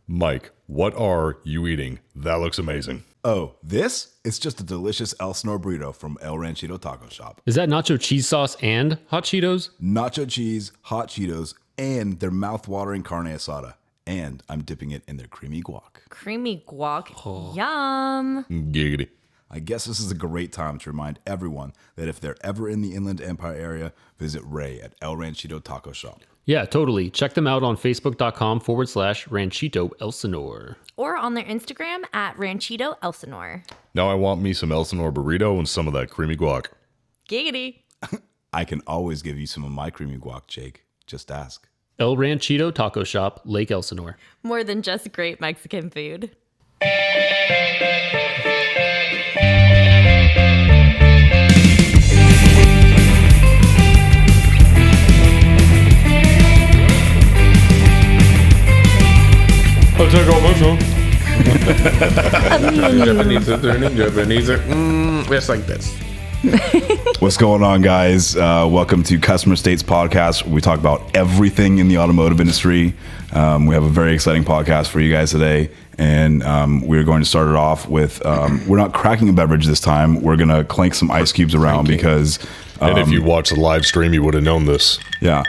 Mike, what are you eating? That looks amazing. Oh, this? It's just a delicious El Snor burrito from El Ranchito Taco Shop. Is that nacho cheese sauce and hot Cheetos? Nacho cheese, hot Cheetos, and their mouth-watering carne asada. And I'm dipping it in their creamy guac. Creamy guac. Oh. Yum. Giggity. I guess this is a great time to remind everyone that if they're ever in the Inland Empire area, visit Ray at El Ranchito Taco Shop. Yeah, totally. Check them out on Facebook.com/Ranchito Elsinore. Or on their Instagram at Ranchito Elsinore. Now I want me some Elsinore burrito and some of that creamy guac. Giggity. I can always give you some of my creamy guac, Jake. Just ask. El Ranchito Taco Shop, Lake Elsinore. More than just great Mexican food. Japanese, it's like this. What's going on, guys? Welcome to Customer States Podcast, where we talk about everything in the automotive industry. We have a very exciting podcast for you guys today, and we're going to start it off with, we're not cracking a beverage this time. We're going to clink some ice cubes around because... and if you watch the live stream, you would have known this. Yeah.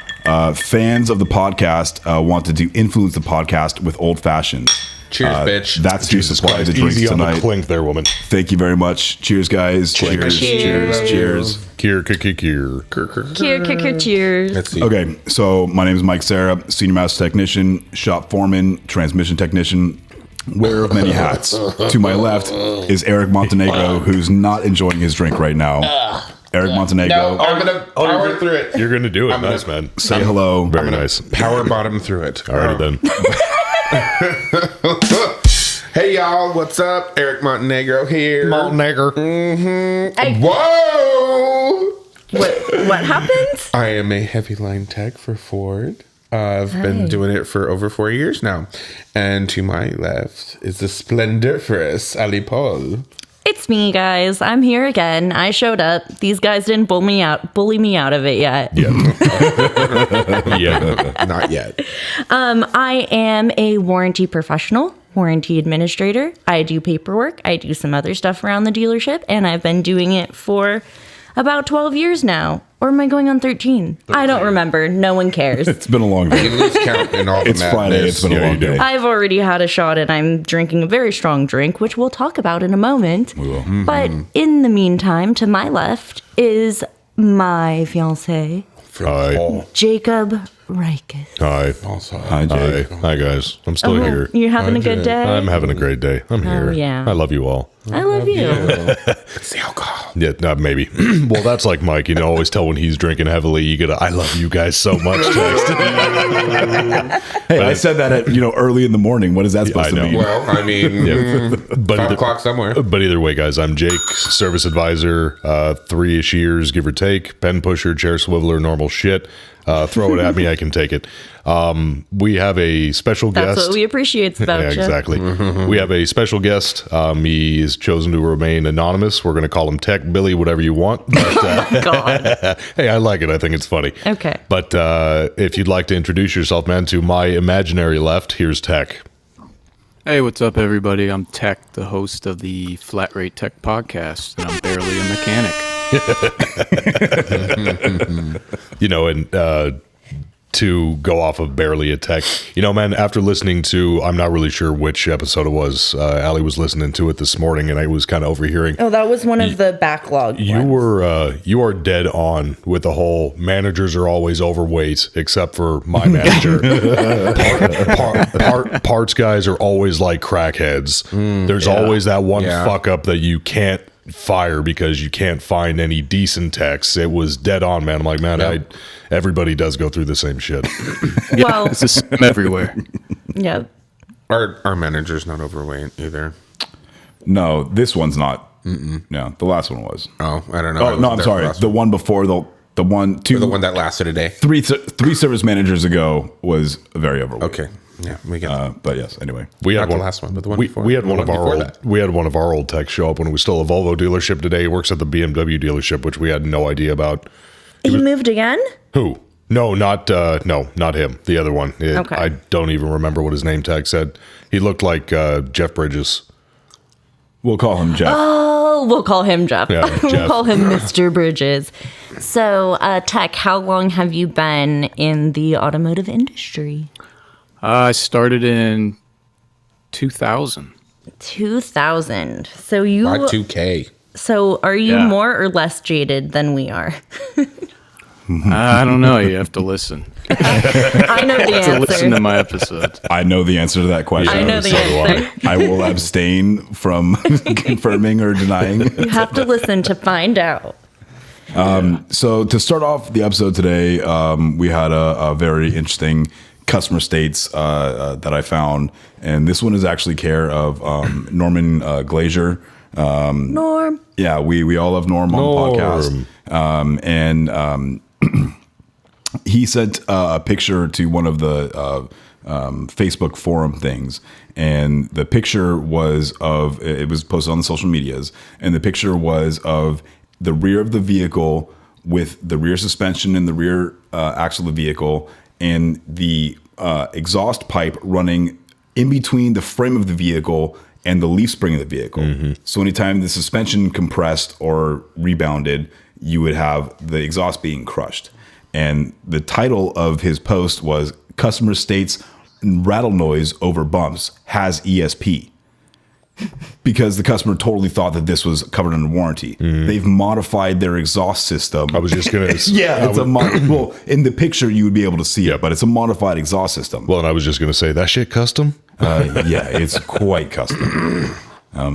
Fans of the podcast wanted to influence the podcast with old fashions. Cheers, bitch. That's who supplied the drinks Easy on tonight. the clink there, woman. Thank you very much. Cheers, guys. Cheers. Cheers. Kier. Cheers. Let's see. Okay, so my name is Mike Serra, Senior Master Technician, Shop Foreman, Transmission Technician, wearer of many hats. To my left is Eric Montenegro, who's not enjoying his drink right now. Eric Montenegro. No, I'm going to power through it. You're going to do it. Nice, man. Say hello. Very nice. Power bottom through it. All right, then. Hey, y'all. What's up? Eric Montenegro here. Montenegro. Hey. Whoa! What happened? I am a heavy line tech for Ford. I've been doing it for over 4 years now. And to my left is the splendiferous Ali Paul. It's me, guys. I'm here again. I showed up. These guys didn't bully me out of it yet. Yeah. Yeah. Not yet. I am a warranty professional, warranty administrator. I do paperwork. I do some other stuff around the dealership, and I've been doing it for about 12 years now. Or am I going on 13? I don't remember. No one cares. It's been a long day. You lose count in all the It's Friday. madness. It's been a long day. I've already had a shot and I'm drinking a very strong drink, which we'll talk about in a moment. We will. But in the meantime, to my left is my fiancé, Hi. Jacob Rikus. Hi. Also, Hi, Jake. Hi, guys. I'm still here. You having a good day? I'm having a great day. I'm here. yeah. I love you all. I love you. it's the alcohol. Yeah, maybe. Well, that's like Mike. You know, always tell when he's drinking heavily, you get a "I love you guys so much" text. Hey, I said that at early in the morning. What is that supposed to I know. mean? Well, I mean, But 5 o'clock somewhere. But either way, guys, I'm Jake, service advisor, 3-ish years, give or take, pen pusher, chair swiveler, normal shit. Throw it at me, I can take it. We have a special guest. That's what we appreciate about Yeah, you. exactly. We have a special guest. He is chosen to remain anonymous. We're going to call him Tech Billy, whatever you want. But, God. hey, I like it. I think it's funny. Okay. But if you'd like to introduce yourself, man, to my imaginary left, here's Tech. Hey, what's up, everybody? I'm Tech, the host of the Flat Rate Tech podcast, and I'm barely a mechanic. You know, and to go off of barely a tech, you know, man, after listening to, I'm not really sure which episode it was. Ali was listening to it this morning, and I was kind of overhearing. Oh, that was one of the backlog ones. You are dead on with the whole managers are always overweight, except for my manager. Parts guys are always like crackheads. There's always that one fuck up that you can't fire because you can't find any decent techs. It was dead on, man. I'm like, man, everybody does go through the same shit. Well, It's the same everywhere. yeah. Our manager's not overweight either. No, this one's not. No, the last one was. Oh, I don't know. I Oh, no, I'm wasn't there for sorry. last The one. one before the one, two, Or the one that lasted a day. three service managers ago was very overweight. Okay. Yeah, we get But yes, anyway. We Not had the one last one, but the one we, before. we had The one of one our before old, that. we had one of our old techs show up when it was still a Volvo dealership. Today he works at the BMW dealership, which we had no idea about. He moved again? Who? No, not him. The other one. Okay. I don't even remember what his name tag said. He looked like Jeff Bridges. We'll call him Jeff. Oh, we'll call him Jeff. Yeah, We'll Jeff. call him Mr. Bridges. So, Tech, how long have you been in the automotive industry? I started in 2000. 2000. So you. Y2K. So are you Yeah. more or less jaded than we are? I don't know. You have to listen. I know the To listen to answer. my episodes. I know the answer to that question. I know the so do I. answer. I will abstain from confirming or denying. You have to listen to find out. So to start off the episode today, we had a very interesting customer states that I found, and this one is actually care of Norman Glazier. Norm. Yeah, we all love Norm on the podcast, and he sent a picture to one of the Facebook forum things, and the picture was of, it was posted on the social medias, and the picture was of the rear of the vehicle with the rear suspension and the rear axle of the vehicle, and the exhaust pipe running in between the frame of the vehicle and the leaf spring of the vehicle. So anytime the suspension compressed or rebounded, you would have the exhaust being crushed. And the title of his post was "Customer States Rattle Noise Over Bumps Has ESP." Because the customer totally thought that this was covered under warranty. They've modified their exhaust system. I was just gonna. Yeah, it's well, in the picture you would be able to see it, but it's a modified exhaust system. Well, and I was just gonna say that shit custom. Yeah, it's quite custom.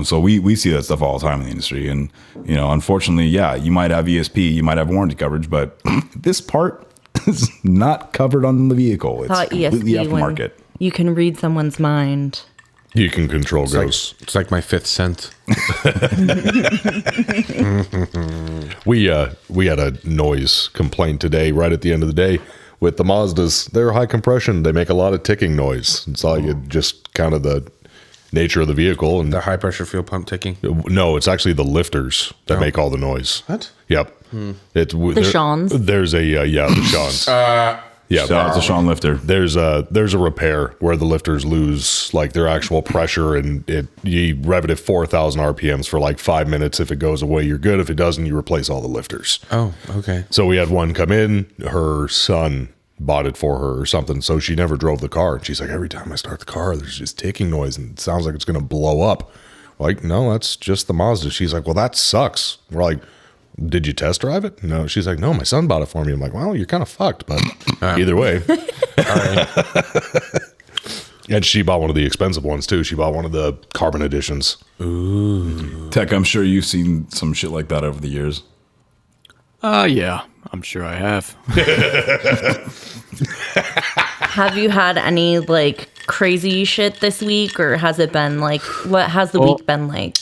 So we see that stuff all the time in the industry, and unfortunately, yeah, you might have ESP, you might have warranty coverage, but this part is not covered on the vehicle. It's Thought completely ESP when aftermarket. you can read someone's mind. You can control ghosts. It's like my fifth scent. We had a noise complaint today, right at the end of the day, with the Mazdas. They're high compression. They make a lot of ticking noise. It's like it just kind of the nature of the vehicle. And The high pressure fuel pump ticking. no, it's actually the lifters that make all the noise. What? Yep. It's The Sean's? There's a the Sean's. Yeah, Shout out to Sean Lifter. there's a repair where the lifters lose like their actual pressure, and you rev it at 4,000 RPMs for like 5 minutes. If it goes away, you're good. If it doesn't, you replace all the lifters. Oh, okay. So we had one come in. Her son bought it for her or something, so she never drove the car. And she's like, every time I start the car, there's just ticking noise, and it sounds like it's going to blow up. Like, no, that's just the Mazda. She's like, well, that sucks. We're like, did you test drive it? No. She's like, no, my son bought it for me. I'm like, well, you're kind of fucked, but either way. And she bought one of the expensive ones too. She bought one of the carbon editions. Tech, I'm sure you've seen some shit like that over the years. Yeah, I'm sure I have. Have you had any like crazy shit this week, or has it been like, what has the week been like?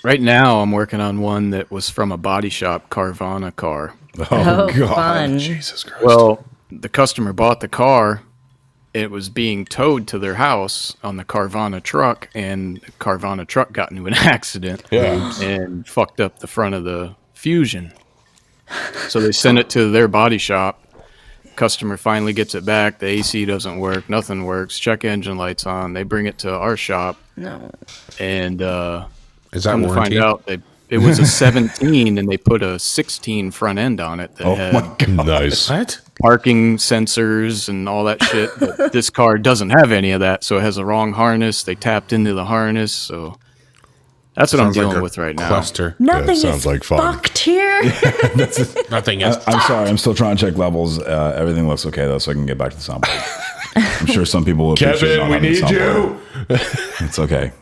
Right now, I'm working on one that was from a body shop Carvana car. Oh, fun. Jesus Christ. Well, the customer bought the car. It was being towed to their house on the Carvana truck, and the Carvana truck got into an accident and fucked up the front of the Fusion. So they sent it to their body shop. Customer finally gets it back. The AC doesn't work. Nothing works. Check engine lights on. They bring it to our shop. No. And Is that come to warranty? find out, it was a 17, and they put a 16 front end on it that had Nice. What? parking sensors and all that shit. But this car doesn't have any of that, so it has the wrong harness. They tapped into the harness, so that's what I'm Sounds like dealing a with right now. Cluster. Nothing sounds is like fun. fucked here. Nothing is. I'm sorry. I'm still trying to check levels. Everything looks okay though, so I can get back to the soundboard. I'm sure some people will appreciate Kevin, not we having need the you. soundboard. It's okay.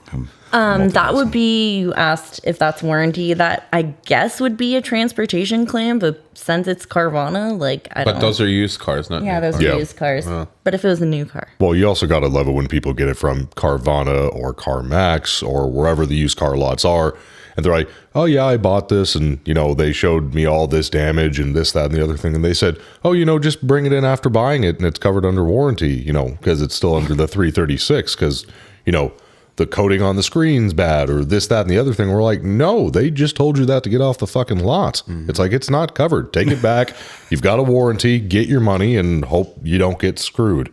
That would be, you asked if that's warranty. That I guess would be a transportation claim, but since it's Carvana, like I don't. But those are used cars, not yeah, new those cars. are Yeah. used cars. But if it was a new car, Well, you also got to love it when people get it from Carvana or CarMax or wherever the used car lots are. And they're like, oh, yeah, I bought this. And, they showed me all this damage and this, that, and the other thing. And they said, oh, just bring it in after buying it. And it's covered under warranty, because it's still under the 336. Because, the the coating on the screen's bad or this, that, and the other thing. We're like, no, they just told you that to get off the fucking lot. It's like, it's not covered. Take it back. You've got a warranty. Get your money and hope you don't get screwed.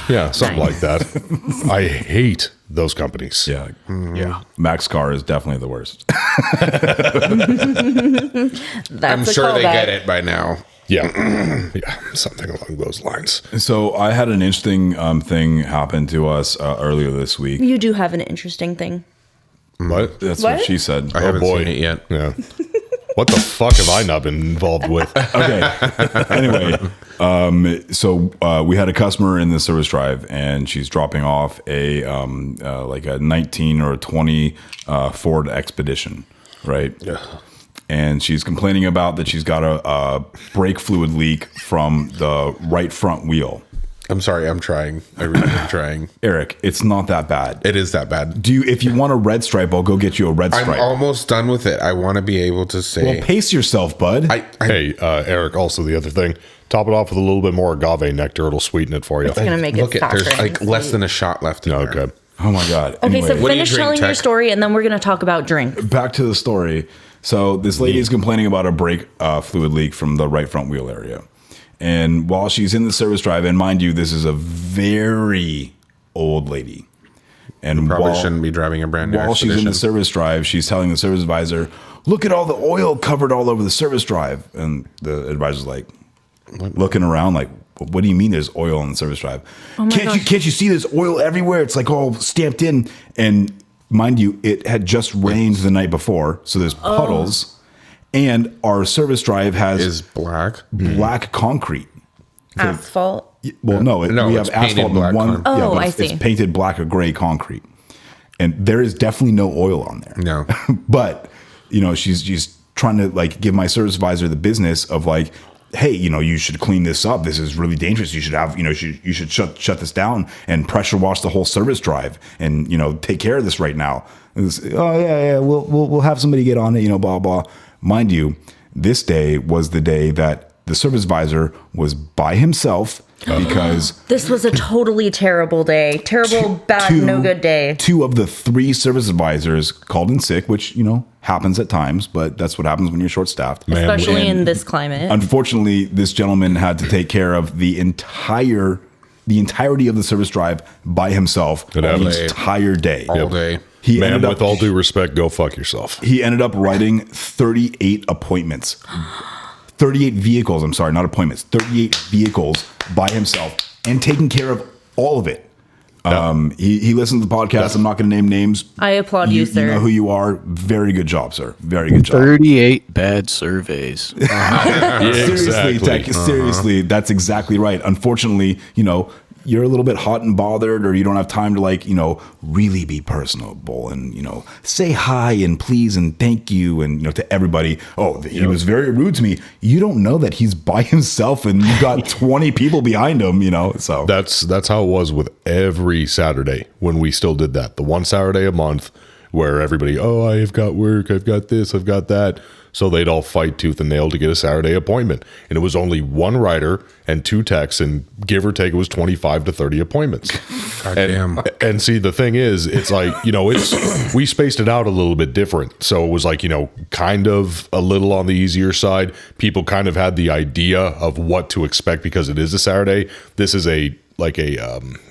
Yeah, something like that. I hate those companies. Yeah. Yeah. Max Car is definitely the worst. I'm sure they get it by now. Yeah. Yeah, something along those lines. So I had an interesting thing happen to us earlier this week. You do have an interesting thing. What? That's what she said. I haven't seen it yet. Yeah. What the fuck have I not been involved with? Okay. Anyway, so we had a customer in the service drive, and she's dropping off a like a 19 or a 20 Ford Expedition, right? Yeah. And she's complaining about that she's got a brake fluid leak from the right front wheel. I'm sorry. I'm trying. I really am trying. Eric, it's not that bad. It is that bad. If you want a red stripe, I'll go get you a red stripe. I'm almost done with it. I want to be able to say. Well, pace yourself, bud. Hey, Eric, also the other thing, top it off with a little bit more agave nectar. It'll sweeten it for you. It's gonna make it Look at softer. there's like and less sweet. than a shot left in there. Okay. Oh my God. Okay, Anyway, so What do you finish drink, telling your Tech? story, and then we're gonna talk about drink. back to the story. So this lady is complaining about a brake fluid leak from the right front wheel area. And while she's in the service drive, and mind you, this is a very old lady. And Probably shouldn't be driving a brand new while she's in the Expedition. service drive, she's telling the service advisor, look at all the oil covered all over the service drive. And the advisor's like, looking around like, what do you mean there's oil in the service drive? Can't you see there's oil everywhere? It's like all stamped in. And mind you, it had just rained the night before, so there's puddles. And our service drive Is black. black concrete. Asphalt. Well, no, No, we it's have asphalt painted black in one. concrete. Oh, but I it's see. painted black or gray concrete, and there is definitely no oil on there. No. But she's trying to like give my service advisor the business of like, hey, you should clean this up. This is really dangerous. You should have, you should shut this down and pressure wash the whole service drive and take care of this right now. And it's, oh yeah, we'll have somebody get on it. Blah blah. Mind you, this day was the day that the service advisor was by himself because This was a totally terrible day. Terrible, bad, no good day. 2 of the 3 service advisors called in sick, which happens at times, but that's what happens when you're short staffed. Especially in this climate. Unfortunately, this gentleman had to take care of the entirety of the service drive by himself the happens. entire day. All day. He Man, ended with up all due respect, go fuck yourself. he ended up writing 38 appointments. 38 vehicles, I'm sorry, not appointments. 38 vehicles by himself and taking care of all of it. He listened to the podcast. I'm not going to name names. I applaud you, sir. You know who you are. Very good job, sir. Very good job. 38 bad surveys. Seriously, Tech, seriously, that's exactly right. Unfortunately, you're a little bit hot and bothered, or you don't have time to really be personable and say hi and please and thank you and to everybody. Oh, he was very rude to me. You don't know that he's by himself and you got 20 people behind him. So That's how it was with every Saturday when we still did that. The one Saturday a month where everybody, oh, I've got work, I've got this, I've got that. So they'd all fight tooth and nail to get a Saturday appointment. And it was only 1 rider and 2 techs, and give or take, it was 25 to 30 appointments. God damn. And see, the thing is, it's like, we spaced it out a little bit different. So it was like, kind of a little on the easier side. People kind of had the idea of what to expect because it is a Saturday. This is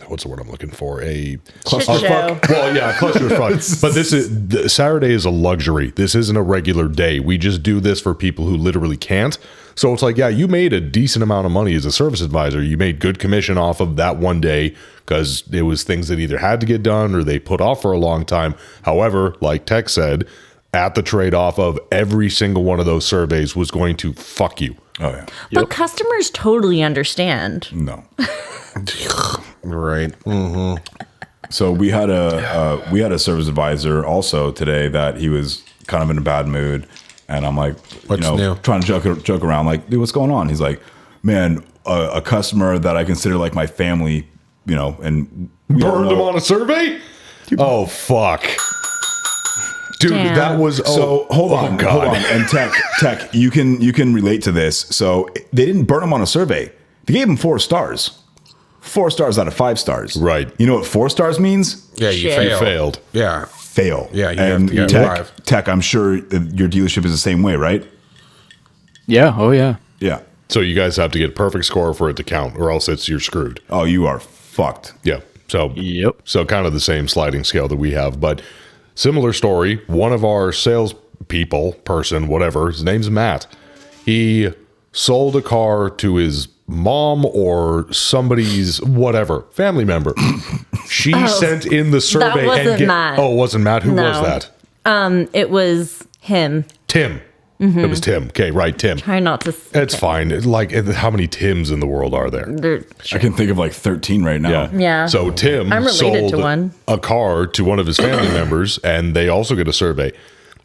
what's the word I'm looking for? A Clusterfuck. Well, yeah, clusterfuck. But Saturday is a luxury. This isn't a regular day. We just do this for people who literally can't. So it's like, yeah, you made a decent amount of money as a service advisor. You made good commission off of that one day because it was things that either had to get done or they put off for a long time. However, like Tech said, at the trade-off of every single one of those surveys was going to fuck you. oh yeah, But customers totally understand. no. Right. So we had a service advisor also today that he was kind of in a bad mood, and I'm like, What's new? trying to joke around, like, dude, what's going on? He's like, man, a customer that I consider like my family, and we all Burned them know- on a survey? Oh, fuck. Dude, Damn. that was... So hold on, and Tech, you can relate to this. So they didn't burn him on a survey; they gave him 4 stars. 4 stars out of 5 stars. Right. You know what 4 stars means? Yeah, you Shit. You failed. Yeah. Fail. Yeah, you and have to get 5. Tech, I'm sure that your dealership is the same way, right? Yeah. Oh, yeah. Yeah. So you guys have to get a perfect score for it to count, or else you're screwed. Oh, you are fucked. Yeah. So Yep. So kind of the same sliding scale that we have, but similar story. One of our person, whatever, his name's Matt. He sold a car to his mom or somebody's whatever family member. She sent in the survey. wasn't Matt. Oh, it wasn't Matt. Who No. was that? It was him. Tim. It was Tim. Okay, right, Tim. Try not to. It's fine. Like, how many Tims in the world are there? I can think of like 13 right now. Yeah. Yeah. So Tim I'm related sold to one. a car to one of his family members, and they also get a survey.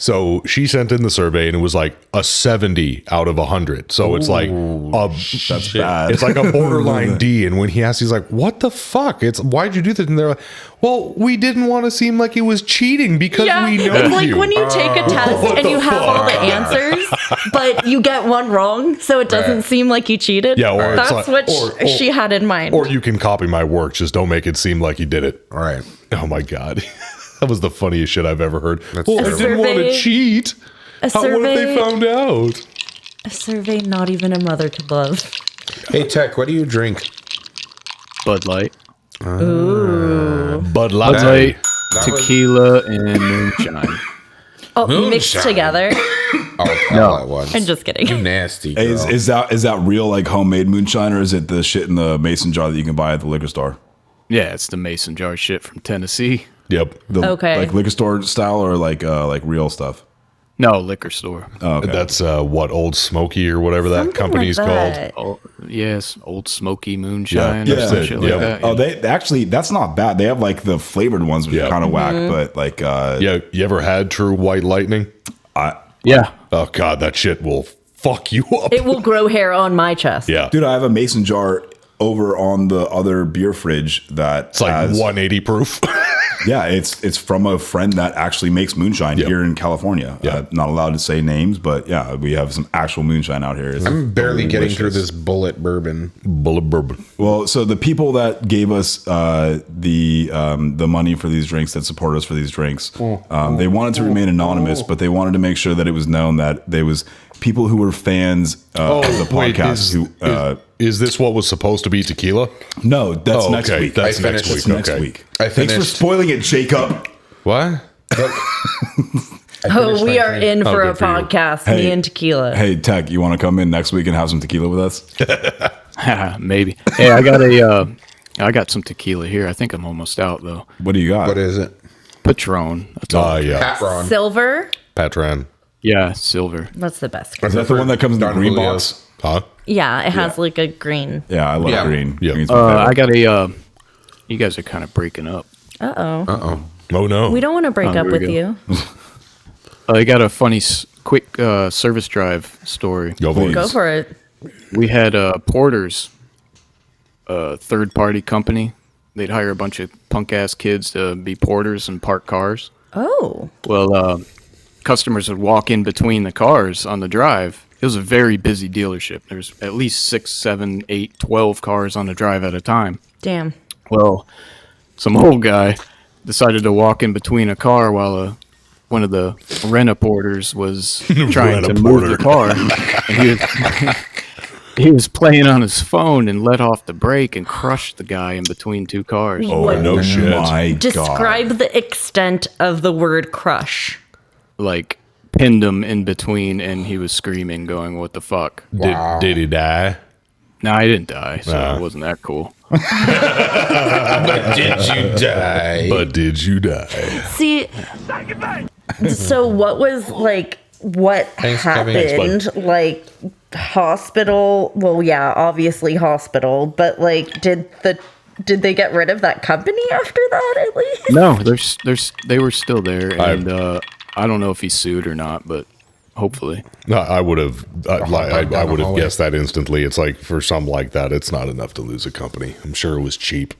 So she sent in the survey, and it was like a 70 out of 100. So it's like That's bad. it's like a borderline D. And when he asked, he's like, "What the fuck? Why'd you do this?" And they're like, "Well, we didn't want to seem like it was cheating because we know it's like you." when you take a test What and the you have all the fuck? answers, but you get one wrong, so it doesn't seem like you cheated. Yeah, or it's that's like- what or- she had in mind. Or you can copy my work, just don't make it seem like you did it. All right. Oh my god. That was the funniest shit I've ever heard. Well, I terrible. didn't want to Survey- cheat. a What if they survey, found out? a survey not even a mother could love. Hey, Tech, what do you drink? Bud Light. Bud Bud Light. Light, That was- tequila, and moonshine. Oh, mixed Moonshine. together. Oh, no. That was. I'm just kidding. You nasty girl. Is that real like homemade moonshine, or is it the shit in the mason jar that you can buy at the liquor store? Yeah, it's the mason jar shit from Tennessee. Yep. The, Okay. Like liquor store style or like real stuff? No, liquor store. Oh, okay. That's what, Old Smoky or whatever that Something company's like called. that. Oh, yes, Old Smoky Moonshine. Yeah, or that's some it, shit yeah. like that. Oh, they actually, that's not bad. They have like the flavored ones, which Yeah. are kind of whack, Mm-hmm. but like, Yeah, you ever had True White Lightning? Yeah. Oh god, that shit will fuck you up. It will grow hair on my chest. Yeah. dude, I have a mason jar over on the other beer fridge that It's like has, 180 proof. yeah, it's from a friend that actually makes moonshine Yep. here in California. Yep. Not allowed to say names, but yeah, we have some actual moonshine out here. It's I'm barely getting through delicious. this bullet bourbon. Bullet bourbon. Well, so the people that gave us the money for these drinks, that support us for these drinks, they wanted to remain anonymous, but they wanted to make sure that it was known that there was people who were fans of the podcast is this what was supposed to be tequila? no, that's Oh, next okay. week. That's I next finished- week. Next Okay. week. I Thanks for finished- spoiling it, Jacob. What? Oh, we are in for a good for you. podcast. Hey. Me and tequila. Hey, Tech, you want to come in next week and have some tequila with us? Maybe. Hey, I got some tequila here. I think I'm almost out though. What do you got? What is it? Patron. That's all. Yeah. Patron. Silver. Patron. Yeah, silver. That's the best. Is that the one that comes in the Don green Julio's. box? Huh? Yeah, it has like a green. Yeah, I love Yeah. green. Yeah. Green's my favorite. I got a. You guys are kind of breaking up. Oh no. We don't want to break Oh, up here with we you. I got a funny, quick service drive story. Go for it. Go for it. We had Porter's, a third-party company. They'd hire a bunch of punk-ass kids to be porters and park cars. Oh. Well, customers would walk in between the cars on the drive. It was a very busy dealership. There's at least 6, 7, 8, 12 cars on the drive at a time. Damn. Well, some old guy decided to walk in between a car while one of the rent-a-porters was trying to move the car. And he was playing on his phone and let off the brake and crushed the guy in between two cars. Oh What? no shit. My Describe God. the extent of the word crush. Like, pinned him in between, and he was screaming, going, "What the fuck?" Did he die? No, I didn't die, so it wasn't that cool. But did you die? But did you die? See, so what was like, what Thanksgiving. happened? Like, hospital? Well, yeah, obviously hospital, but like, did they get rid of that company after that at least? No, they were still there, and I don't know if he sued or not, but hopefully. No, I would have. I down the would have hallway. guessed that instantly. It's like for something like that, it's not enough to lose a company. I'm sure it was cheap,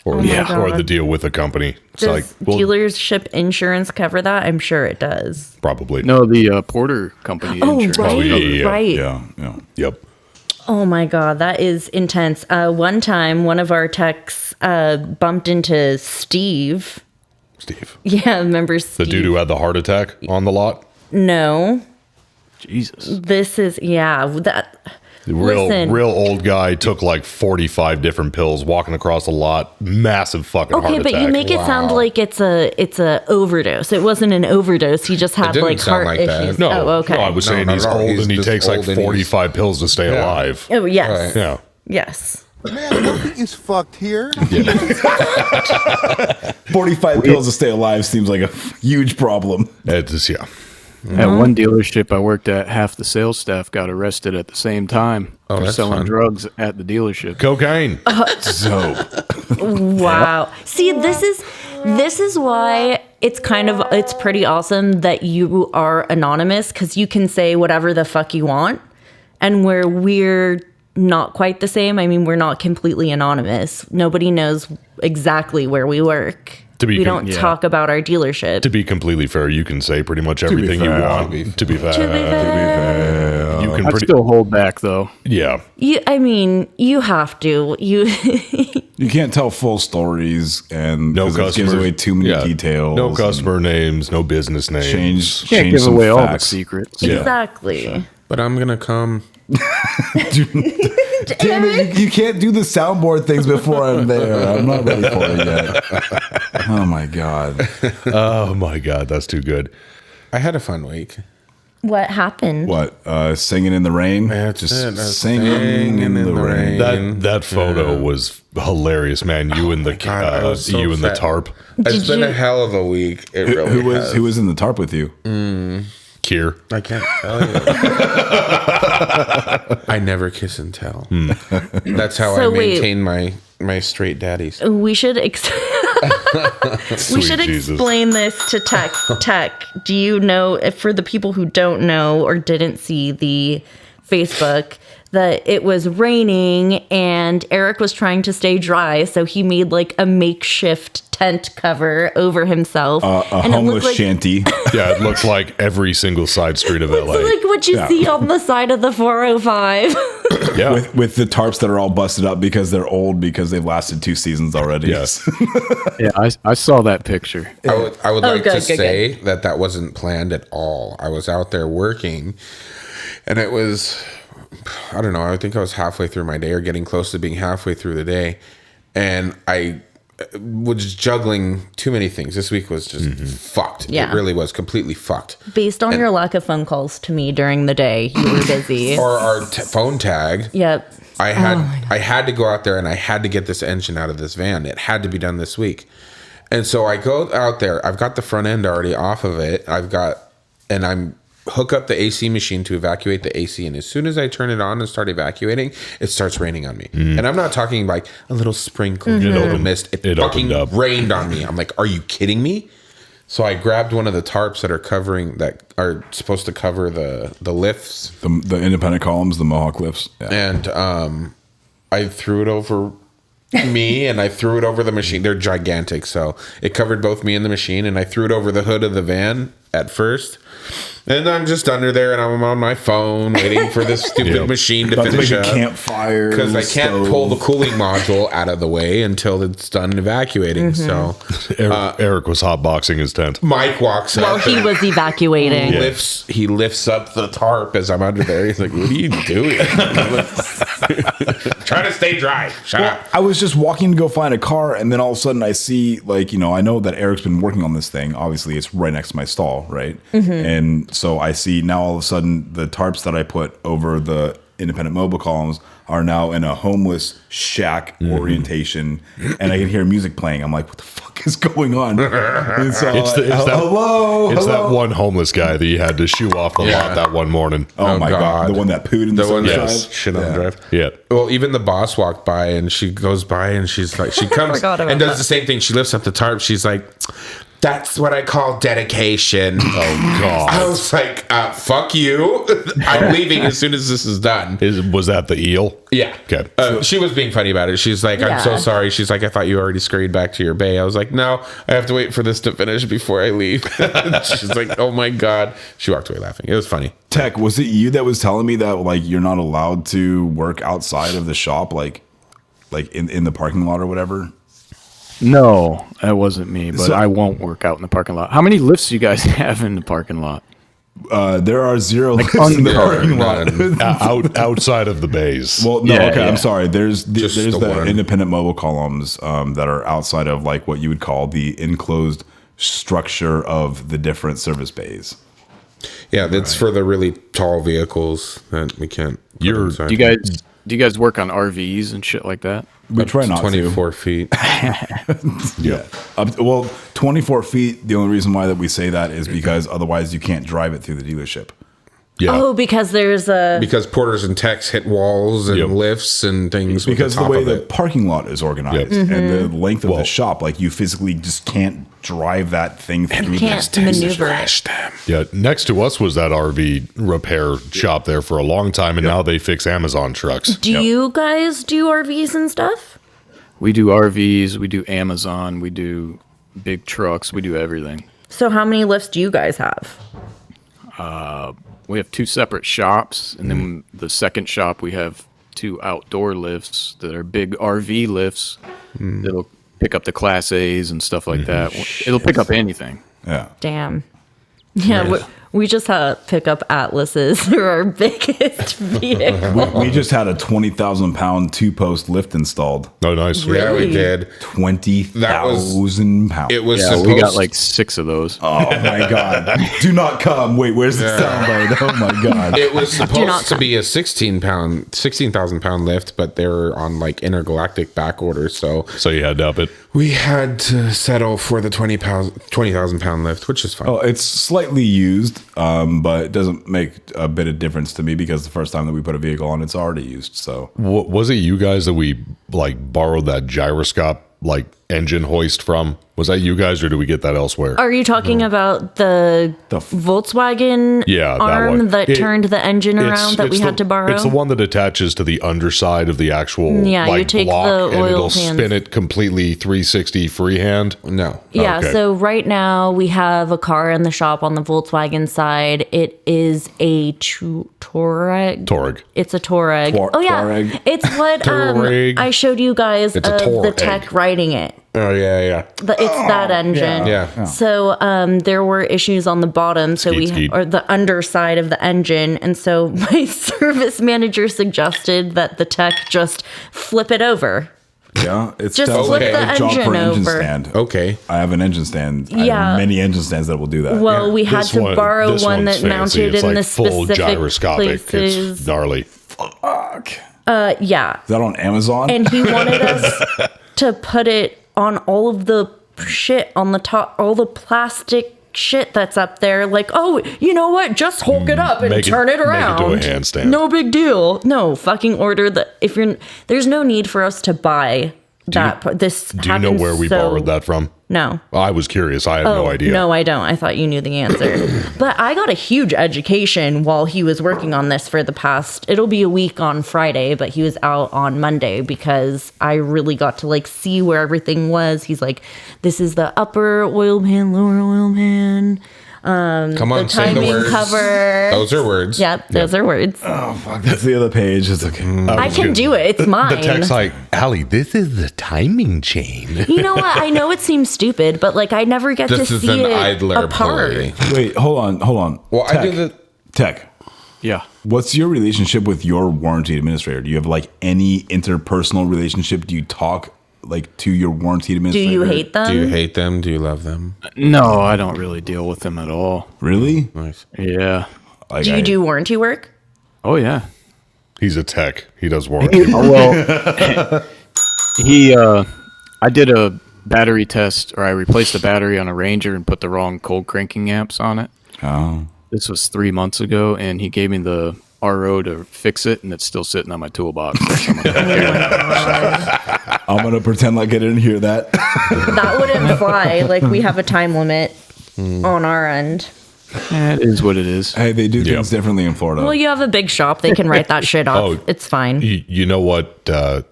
or Oh my or God. the deal with a company. It's Does like well, dealership insurance cover that? I'm sure it does. probably. No, the Porter company Oh, insurance. right, yeah, yeah. right. Yeah, yeah. Yep. Oh my God, that is intense. One time, one of our techs bumped into Steve. Steve. Yeah, remember Steve? The dude who had the heart attack on the lot? No. Jesus. This is, Real old guy, took like 45 different pills, walking across the lot, massive fucking heart Okay, attack. but you make it sound like it's a overdose. It wasn't an overdose. He just had didn't like sound heart like that. issues. No, Oh, okay. no, I was saying not he's at all. old He's and he just takes like old and he's- 45 pills to stay alive. Oh, yes. Right. Yeah. Yes. Man, nothing is fucked here. 45 pills to stay alive seems like a huge problem. It's just, yeah. At one dealership I worked at, half the sales staff got arrested at the same time for that's selling fun. drugs at the dealership. Cocaine. So, Wow. See, this is why it's pretty awesome that you are anonymous, because you can say whatever the fuck you want, and where we're not quite the same. I mean, we're not completely anonymous. Nobody knows exactly where we work. We don't talk about our dealership. To be completely fair, you can say pretty much everything you want. To be fair. You can I'd pretty still hold back though. yeah. You have to. you can't tell full stories, and No 'cause it customers. gives away too many Yeah. details. No and customer names, no business names. Change Can't give some away all the facts. secrets. Yeah. Exactly. But I'm gonna come. Damn it, you can't do the soundboard things before I'm there. I'm not ready for it yet. Oh my God. Oh my God, that's too good. I had a fun week. What happened? What? Singing in the rain? That's Just it, that's singing in the rain. That photo was hilarious, man. You and the God, I was so you and the upset. tarp. It's been a hell of a week. It really Who was in the tarp with you? Kier. I can't tell you. I never kiss and tell. That's how So I wait. maintain my straight daddies. We should we should Jesus. explain this to Tech. Do you know, if for the people who don't know or didn't see the Facebook, that it was raining and Eric was trying to stay dry, so he made like a makeshift tent cover over himself. A and it homeless looked like, shanty. Yeah, it looked like every single side street of LA. like what you see on the side of the 405. Yeah. With the tarps that are all busted up because they're old, because they've lasted 2 seasons already. Yes. Yeah, I saw that picture. I would like to good, say that wasn't planned at all. I was out there working, and it was, I don't know, I think I was halfway through my day or getting close to being halfway through the day, and I was juggling too many things. This week was just fucked. Yeah. It really was completely fucked. Based on your lack of phone calls to me during the day, you were busy. Or our phone tag. Yep. I had to go out there and I had to get this engine out of this van. It had to be done this week. And so I go out there. I've got the front end already off of it. I'm hook up the AC machine to evacuate the AC. And as soon as I turn it on and start evacuating, it starts raining on me. And I'm not talking like a little sprinkle, a little mist. It fucking opened up. rained on me. I'm like, are you kidding me? So I grabbed one of the tarps that are supposed to cover the lifts. The independent columns, the Mohawk lifts. Yeah. And I threw it over me and I threw it over the machine. They're gigantic, so it covered both me and the machine, and I threw it over the hood of the van at first. And I'm just under there and I'm on my phone waiting for this stupid machine to About to finish make a up. campfire. Because I can't stove. pull the cooling module out of the way until it's done evacuating. So Eric was hotboxing his tent. Mike walks While up. he was evacuating. He lifts up the tarp as I'm under there. He's like, "What are you doing?" Trying to stay dry. Shut up. I was just walking to go find a car, and then all of a sudden I see, I know that Eric's been working on this thing. Obviously, it's right next to my stall, right? And so I see now all of a sudden the tarps that I put over the independent mobile columns are now in a homeless shack orientation, and I can hear music playing. I'm like, what the fuck is going on? And so hello. That one homeless guy that you had to shoo off the lot that one morning. Oh my God. The one that pooed in the one that sunshine? shit on the drive. Yeah. Well, even the boss walked by and she goes by and she's like, she comes forgot about and does that. the same thing. She lifts up the tarp. She's like, That's what I call dedication. Oh God! I was like, fuck you. I'm leaving as soon as this is done. Was that the eel? Yeah. Okay. She was being funny about it. She's like, I'm so Yeah. sorry. She's like, I thought you already scurried back to your bay. I was like, no, I have to wait for this to finish before I leave. She's like, oh my God. She walked away laughing. It was funny. Tech, was it you that was telling me that like you're not allowed to work outside of the shop, like in the parking lot or whatever? No, that wasn't me, but So- I won't work out in the parking lot. How many lifts do you guys have in the parking lot? There are 0 lifts on in the the- parking lot. Outside of the bays. Well, no, Yeah, okay, yeah. I'm sorry. There's Just the the one. independent mobile columns that are outside of like what you would call the enclosed structure of the different service bays. Yeah, that's for the really tall vehicles that we can't. put You're- inside. Do you guys work on RVs and shit like that? We try not 24 feet. Yeah. 24 feet. The only reason why that we say that is because otherwise you can't drive it through the dealership. Yeah. Oh, because there's a Because porters and techs hit walls and Yep. lifts and things. With Because the the top way of the it. parking lot is organized Yep. and the length of Well- the shop, like you physically just can't drive that thing through. can't maneuver it. Yeah, next to us was that RV repair shop there for a long time, and now they fix Amazon trucks. Do you guys do RVs and stuff? We do RVs, we do Amazon, we do big trucks, we do everything. So how many lifts do you guys have? We have 2 separate shops, and then the second shop we have 2 outdoor lifts that are big RV lifts that'll pick up the Class A's and stuff like that. It'll pick up anything. Yeah. Damn. Yeah, we just had to pick up Atlases. They're our biggest vehicle. We just had a 20,000 pound 2-post lift installed. Oh, nice. Yeah, we Really? did. 20,000 pounds. It was Yeah, supposed we got like 6 of those. Oh my God. Do not come. Wait, where's the soundbite? Oh my God. It was not supposed to be a 16,000 pound lift, but they were on like intergalactic back order. So So you had to up it. we had to settle for the 20,000 pound lift, which is fine. Oh, it's slightly used, but it doesn't make a bit of difference to me because the first time that we put a vehicle on, it's already used. So Was it you guys that we like borrowed that gyroscope like engine hoist from? Was that you guys, or did we get that elsewhere? Are you talking about the Volkswagen Yeah, that arm one. that It- turned the engine around that we had to borrow? It's the one that attaches to the underside of the actual Yeah, you like take block, the and oil it'll pans. spin it completely 360 freehand. No. Yeah, Okay. so right now we have a car in the shop on the Volkswagen side. It is a Touareg. Touareg. It's a Touareg. Touareg. Oh yeah, it's what Touareg. I showed you guys It's a of the Touareg. tech riding it. Oh, yeah. It's that engine. Yeah. So there were issues on the bottom, so Skeet. or the underside of the engine, and so my service manager suggested that the tech just flip it over. yeah, it's Just definitely flip a the job for engine an engine over. stand. Okay. I have an engine stand. I Yeah. have many engine stands that will do that. Well, we had This to one- borrow this one one's that fancy. mounted It's in like the full specific gyroscopic. places. It's gnarly. Fuck. Yeah, Is that on Amazon? and he wanted us to put it on all of the shit on the top, all the plastic shit that's up there. Like, oh, you know what? Just hold it up and Make it- turn it make it do a around. handstand. No big deal. No, fucking order the. If you're, there's no need for us to buy that. This. Do you know happens where we so- borrowed that from? No. I was curious. I had no idea. No, I don't. I thought you knew the answer. But I got a huge education while he was working on this for the past, it'll be a week on Friday, but he was out on Monday because I really got to like see where everything was. He's like, this is the upper oil pan, lower oil pan, Come on, the say the timing words. cover. Those are words. Yep, those are words. oh, fuck. That's the other page. It's okay. I can do it. It's mine. The text like, Allie, this is the timing chain. You know what? I know it seems stupid, but like I never get This to is see an it idler apart. pulley. Wait, hold on. Well, I Tech. do the. Tech. Yeah. What's your relationship with your warranty administrator? Do you have like any interpersonal relationship? Do you talk like to your warranty Do administrator? you hate them? Do you hate them? Do you love them? No, I don't really deal with them at all. Really? Nice. Yeah. Like, Do you do warranty work? Oh, yeah. He's a tech. He does warranty. Well, I did a battery test, or I replaced the battery on a Ranger and put the wrong cold cranking amps on it. Oh. This was 3 months ago, and he gave me the RO to fix it, and it's still sitting on my toolbox. I'm gonna pretend like I didn't hear that. That wouldn't fly. Like, we have a time limit on our end. It is what it is. Hey, they do things differently in Florida. Well, you have a big shop. They can write that shit off. Oh, It's fine. You know what,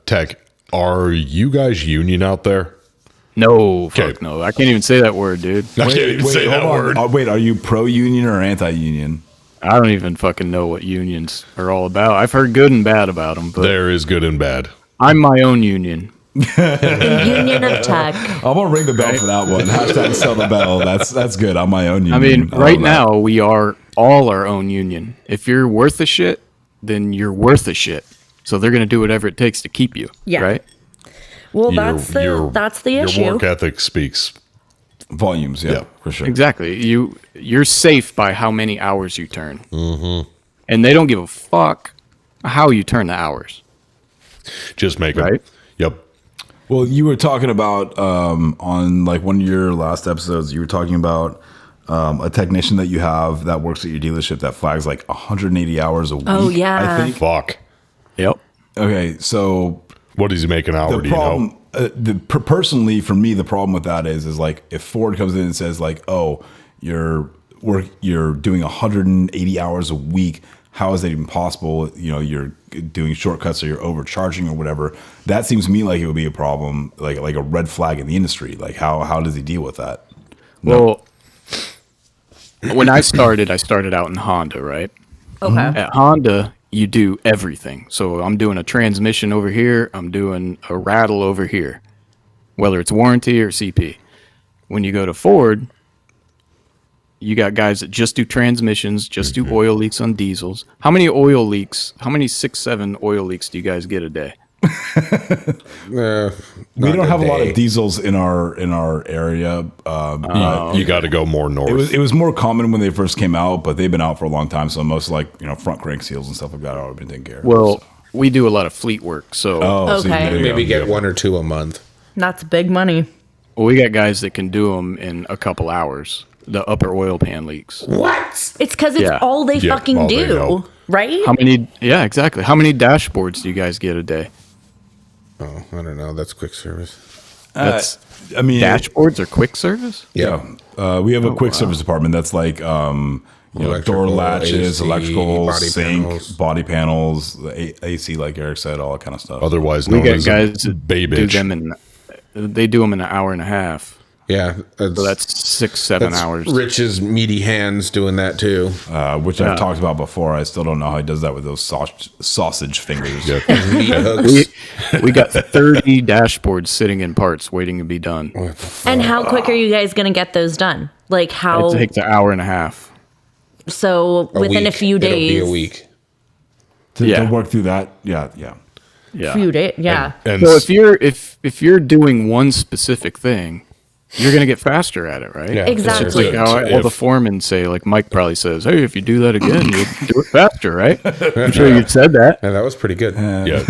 Tech? Are you guys union out there? No, fuck Okay. no. I can't even say that word, dude. I can't even say that hold on. word. Wait, are you pro-union or anti-union? I don't even fucking know what unions are all about. I've heard good and bad about them, but There is good and bad. I'm my own union. The Union of Tech. I'm gonna ring the bell for that one. Hashtag sell the bell. That's good. I'm my own union. I mean, love right that. now we are all our own union. If you're worth a shit, then you're worth a shit. So they're gonna do whatever it takes to keep you. Yeah. Right? Well, Your- that's the issue. Your work ethic speaks. volumes, yeah, Yeah. for sure. Exactly. You're safe by how many hours you turn. Mm-hmm. And they don't give a fuck how you turn the hours. Just make it. Right? Yep. Well, you were talking about on like one of your last episodes, you were talking about a technician that you have that works at your dealership that flags like 180 hours a week. Oh, yeah. I think. Fuck. Yep. Okay, so What does he make an hour? the Do you know? problem, personally for me, the problem with that is like if Ford comes in and says like, oh, you're doing 180 hours a week. How is that even possible? You know, you're doing shortcuts or you're overcharging or whatever. That seems to me like it would be a problem, like a red flag in the industry. Like how does he deal with that? Well, when I started out in Honda, right? Okay. At Honda, you do everything. So I'm doing a transmission over here. I'm doing a rattle over here, whether it's warranty or CP. When you go to Ford, you got guys that just do transmissions, just do oil leaks on diesels. How many 6, 7 oil leaks do you guys get a day? We don't have a lot of diesels in our area. You got to go more north. It was more common when they first came out, but they've been out for a long time. So most front crank seals and stuff like that have already been taken care of. Well, we do a lot of fleet work. So so Okay. there you Maybe go. get 1 or 2 a month. That's big money. we got guys that can do them in a couple hours. The upper oil pan leaks. What? It's because it's Yeah. all they Yeah, fucking all they do, know. right? How many? Yeah, exactly. How many dashboards do you guys get a day? Oh, I don't know. That's quick service. That's I mean, dashboards or quick service? yeah. We have a quick service department that's like door Electrical, latches, AC, electrical, body sink, panels. body panels, the AC, like Eric said, all that kind of stuff. Otherwise We known got as guys that Bay do Bitch. them they do them in an hour and a half. Yeah. So that's 6, 7 that's hours. Rich's meaty hands doing that too. Which I've talked about before. I still don't know how he does that with those sausage fingers. Yeah. Meat hooks. We got 30 dashboards sitting in parts waiting to be done. And how quick are you guys going to get those done? Like how? It takes an hour and a half. So within a week. few It'll be days. a week. To work through that, yeah. Yeah. Few days. Yeah. And So if you're doing one specific thing, you're gonna get faster at it, right? Yeah. Exactly. It's like how all the foremen say, like Mike probably says, "Hey, if you do that again, you'll do it faster, right?" I'm sure you said that, Yeah, that was pretty good. yeah.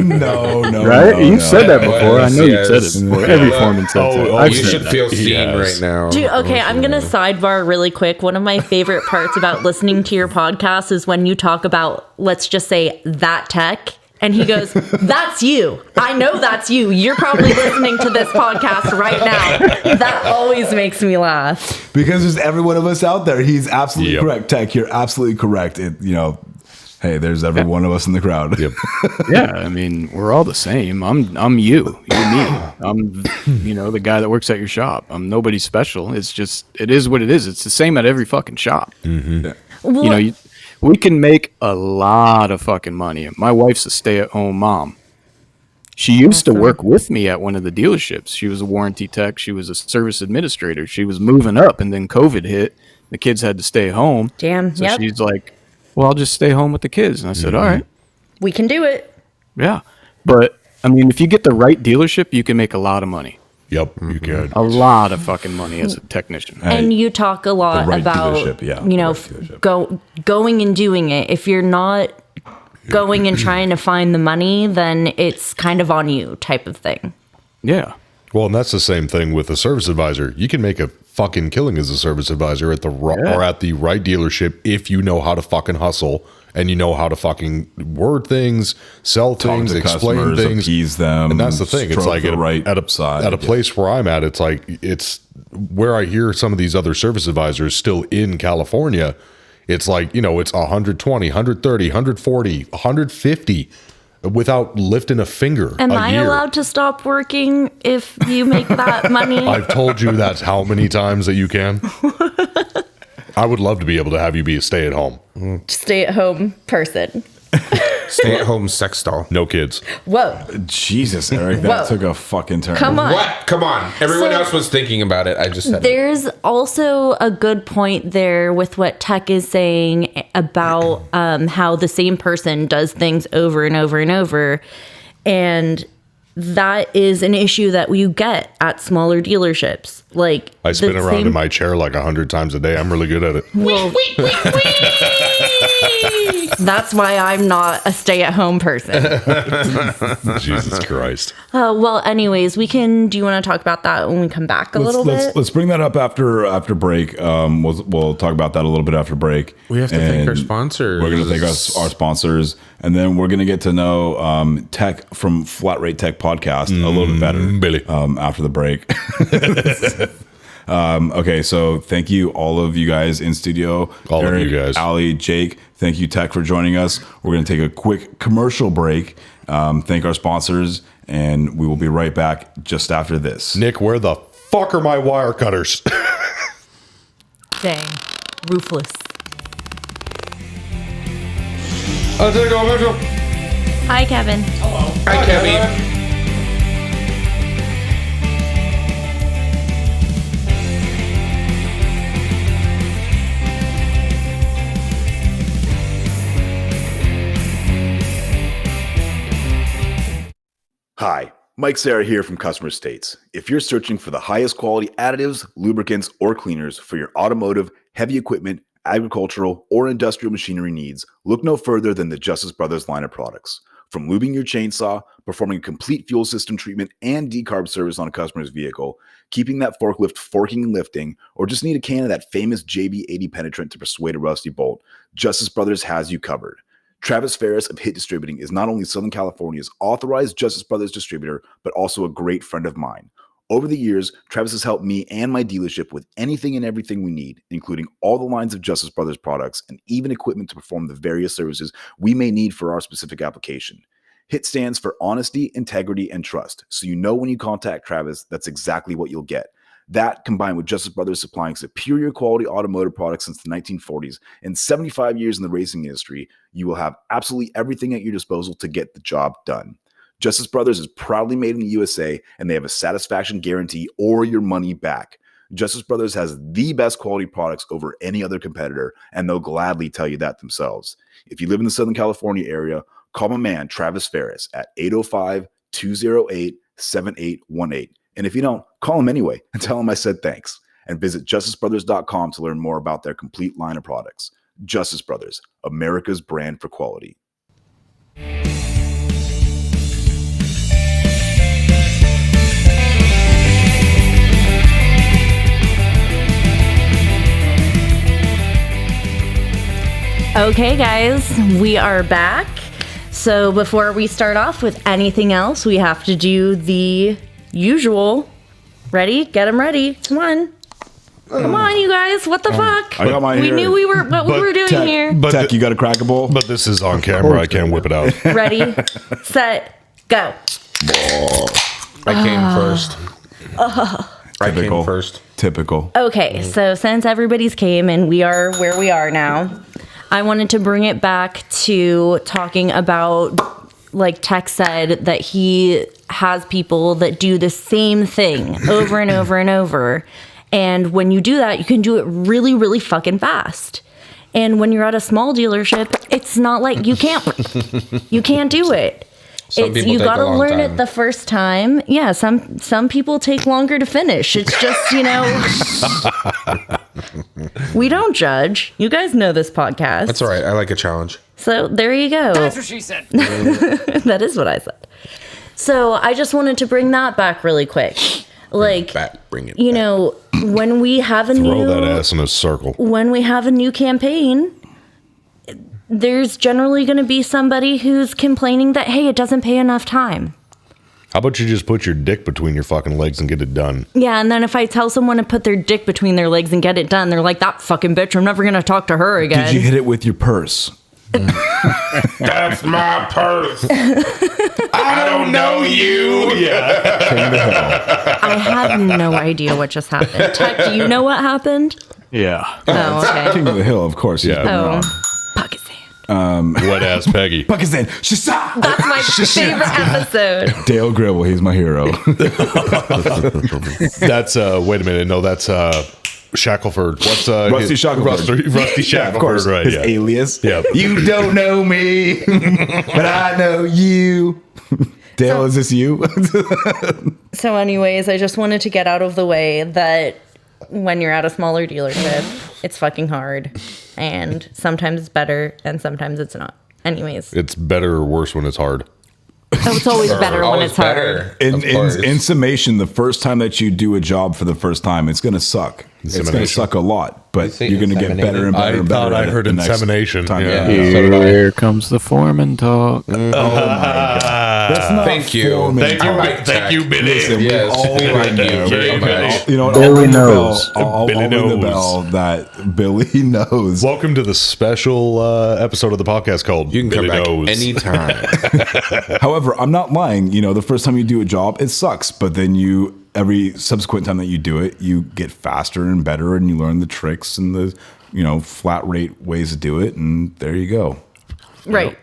No, right? no, You no. said that before. I know you said Yes. it before. Every foreman says Oh, that. oh, I've You said should that. feel seen Yes. right now. Dude, okay, I'm going to sidebar really quick. One of my favorite parts about listening to your podcast is when you talk about, let's just say, that tech. And he goes, that's you. I know that's you. You're probably listening to this podcast right now. That always makes me laugh. Because there's every one of us out there. He's absolutely Yep. correct. Tech, you're absolutely correct. Hey, there's every one of us in the crowd. Yep. Yeah, I mean, we're all the same. I'm you. You're me. I'm the guy that works at your shop. I'm nobody special. It's just it is what it is. It's the same at every fucking shop. Well, We can make a lot of fucking money. My wife's a stay-at-home mom. She used to work with me at one of the dealerships. She was a warranty tech. She was a service administrator. She was moving up, and then COVID hit. The kids had to stay home. Damn, So yep. she's like, well, I'll just stay home with the kids. And I said, all right. we can do it. Yeah. But, I mean, if you get the right dealership, you can make a lot of money. Yep. You can. A lot of fucking money as a technician. And you talk a lot right about, dealership, yeah, the right dealership. going and doing it. If you're not going and trying to find the money, then it's kind of on you type of thing. Yeah. Well, and that's the same thing with a service advisor. You can make a fucking killing as a service advisor at the or at the right dealership if you know how to fucking hustle and you know how to fucking word things, sell things, explain things, appease them. And that's the thing. It's like at a place where I'm at, it's where I hear some of these other service advisors still in California. It's like, it's 120, 130, 140, 150 without lifting a finger. Am I allowed to stop working if you make that money? I've told you that's how many times that you can. I would love to be able to have you be a stay-at-home. Stay-at-home person. Stay-at-home sex doll. No kids. Whoa. Jesus, Eric, that took a fucking turn. Come on. What? Come on. Everyone else was thinking about it. I just said There's also a good point there with what Tech is saying about how the same person does things over and over and over. And that is an issue that you get at smaller dealerships. Like I spin around in my chair like 100 times a day. I'm really good at it. Well, that's why I'm not a stay-at-home person. Jesus Christ. Well, anyways, do you want to talk about that when we come back a little bit? Let's bring that up after break. We'll talk about that a little bit after break. We have to thank our sponsors. We're going to thank our sponsors, and then we're going to get to know Tech from Flat Rate Tech Podcast a little bit better, Billy. After the break. Okay, so thank you, all of you guys in studio. All Eric, of you guys. Ali, Jake, thank you, Tech, for joining us. We're going to take a quick commercial break, thank our sponsors, and we will be right back just after this. Nick, where the fuck are my wire cutters? Dang. Ruthless. Hi, Kevin. Hi, Kevin. Hi, Mike Serra here from Customer States. If you're searching for the highest quality additives, lubricants, or cleaners for your automotive, heavy equipment, agricultural, or industrial machinery needs, look no further than the Justice Brothers line of products. From lubing your chainsaw, performing a complete fuel system treatment and decarb service on a customer's vehicle, keeping that forklift forking and lifting, or just need a can of that famous JB80 penetrant to persuade a rusty bolt, Justice Brothers has you covered. Travis Ferris of Hit Distributing is not only Southern California's authorized Justice Brothers distributor, but also a great friend of mine. Over the years, Travis has helped me and my dealership with anything and everything we need, including all the lines of Justice Brothers products and even equipment to perform the various services we may need for our specific application. HIT stands for honesty, integrity, and trust, so you know when you contact Travis, that's exactly what you'll get. That, combined with Justice Brothers supplying superior quality automotive products since the 1940s and 75 years in the racing industry, you will have absolutely everything at your disposal to get the job done. Justice Brothers is proudly made in the USA, and they have a satisfaction guarantee or your money back. Justice Brothers has the best quality products over any other competitor, and they'll gladly tell you that themselves. If you live in the Southern California area, call my man Travis Ferris at 805-208-7818. And if you don't, call him anyway and tell him I said thanks. And visit justicebrothers.com to learn more about their complete line of products. Justice Brothers, America's brand for quality. Okay, guys, we are back. So before we start off with anything else, we have to do the usual. Ready? Get them ready. Come on. Come on, you guys. What the fuck? I got mine we here. knew we were what we were doing Tech, here. But Tech, you got a crackable? But this is on camera. I can't whip it out. Ready, set, go. I came first. I came first. Typical. Okay, so since everybody's came and we are where we are now, I wanted to bring it back to talking about, like Tech said, that he has people that do the same thing over and over and over. And when you do that, you can do it really, really fucking fast. And when you're at a small dealership, it's not like you can't do it. You gotta learn it the first time. Yeah, some people take longer to finish. It's just, we don't judge. You guys know this podcast. That's all right. I like a challenge. So there you go. That's what she said. That is what I said. So I just wanted to bring that back really quick. Like, Bring it you back. know, when we have a Throw that ass in a circle. when we have a new campaign, there's generally going to be somebody who's complaining that, hey, it doesn't pay enough time. How about you just put your dick between your fucking legs and get it done? Yeah, and then if I tell someone to put their dick between their legs and get it done, they're like, that fucking bitch, I'm never going to talk to her again. Did you hit it with your purse? That's my purse. I don't know you. Yeah. I have no idea what just happened. Tech, do you know what happened? Yeah. Oh, okay. King of the Hill, of course. Yeah. Oh, Pakistan. Wet ass Peggy. Pakistan. Shisa! That's my favorite episode. Dale Gribble, he's my hero. That's wait a minute. No, that's Shackelford. What's Rusty Shackelford. Rusty Shackelford, Of course, right? his Yeah. alias. Yeah. You don't know me, but I know you. Dale, is this you? So anyways, I just wanted to get out of the way that when you're at a smaller dealership, it's fucking hard. And sometimes it's better and sometimes it's not. Anyways. It's better or worse when it's hard. Oh, it's always better when Always it's hard. better, In, of course. in summation, the first time that you do a job for the first time, it's going to suck. It's going to Insemination. suck a lot, but say you're going to get better and better I and better. thought I at it heard the next insemination. time. Yeah. Here comes the foreman talk. That's not Thank you. foreman Thank talk. you, thank you, Billy. Listen, Yes, we all we like know, you very much. You know what? Billy I'll ring the bell. knows. I'll Billy ring the knows. bell that Billy knows. Welcome to the special episode of the podcast called You can come Billy back Knows. anytime. However, I'm not lying. You know, the first time you do a job, it sucks, but then every subsequent time that you do it, you get faster and better, and you learn the tricks and the, flat rate ways to do it, and there you go. Right.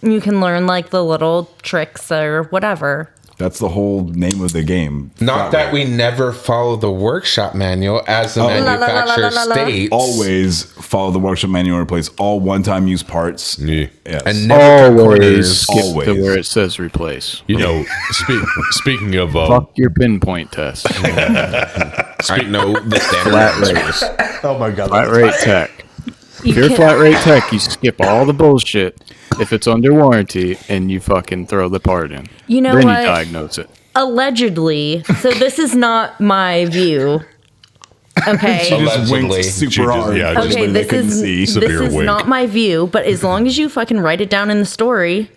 You can learn like the little tricks or whatever. That's the whole name of the game. Not that we never follow the workshop manual as the manufacturer states. Always follow the workshop manual and replace all one-time use parts. Yeah. Yes. And never cut Always corners. skip Always. to where it says replace. You know, speaking of Fuck your pinpoint test. I know the Flat standard. rate. oh my god, Flat rate tech. If You you're a can- flat rate tech, you skip all the bullshit if it's under warranty and you fucking throw the part in. You know then what? you diagnose it. Allegedly, so this is not my view. Okay. She just winked Allegedly. super She just- hard. yeah, for just- Okay, anybody this that couldn't is see. this Severe is wink. not my view, but as long as you fucking write it down in the story,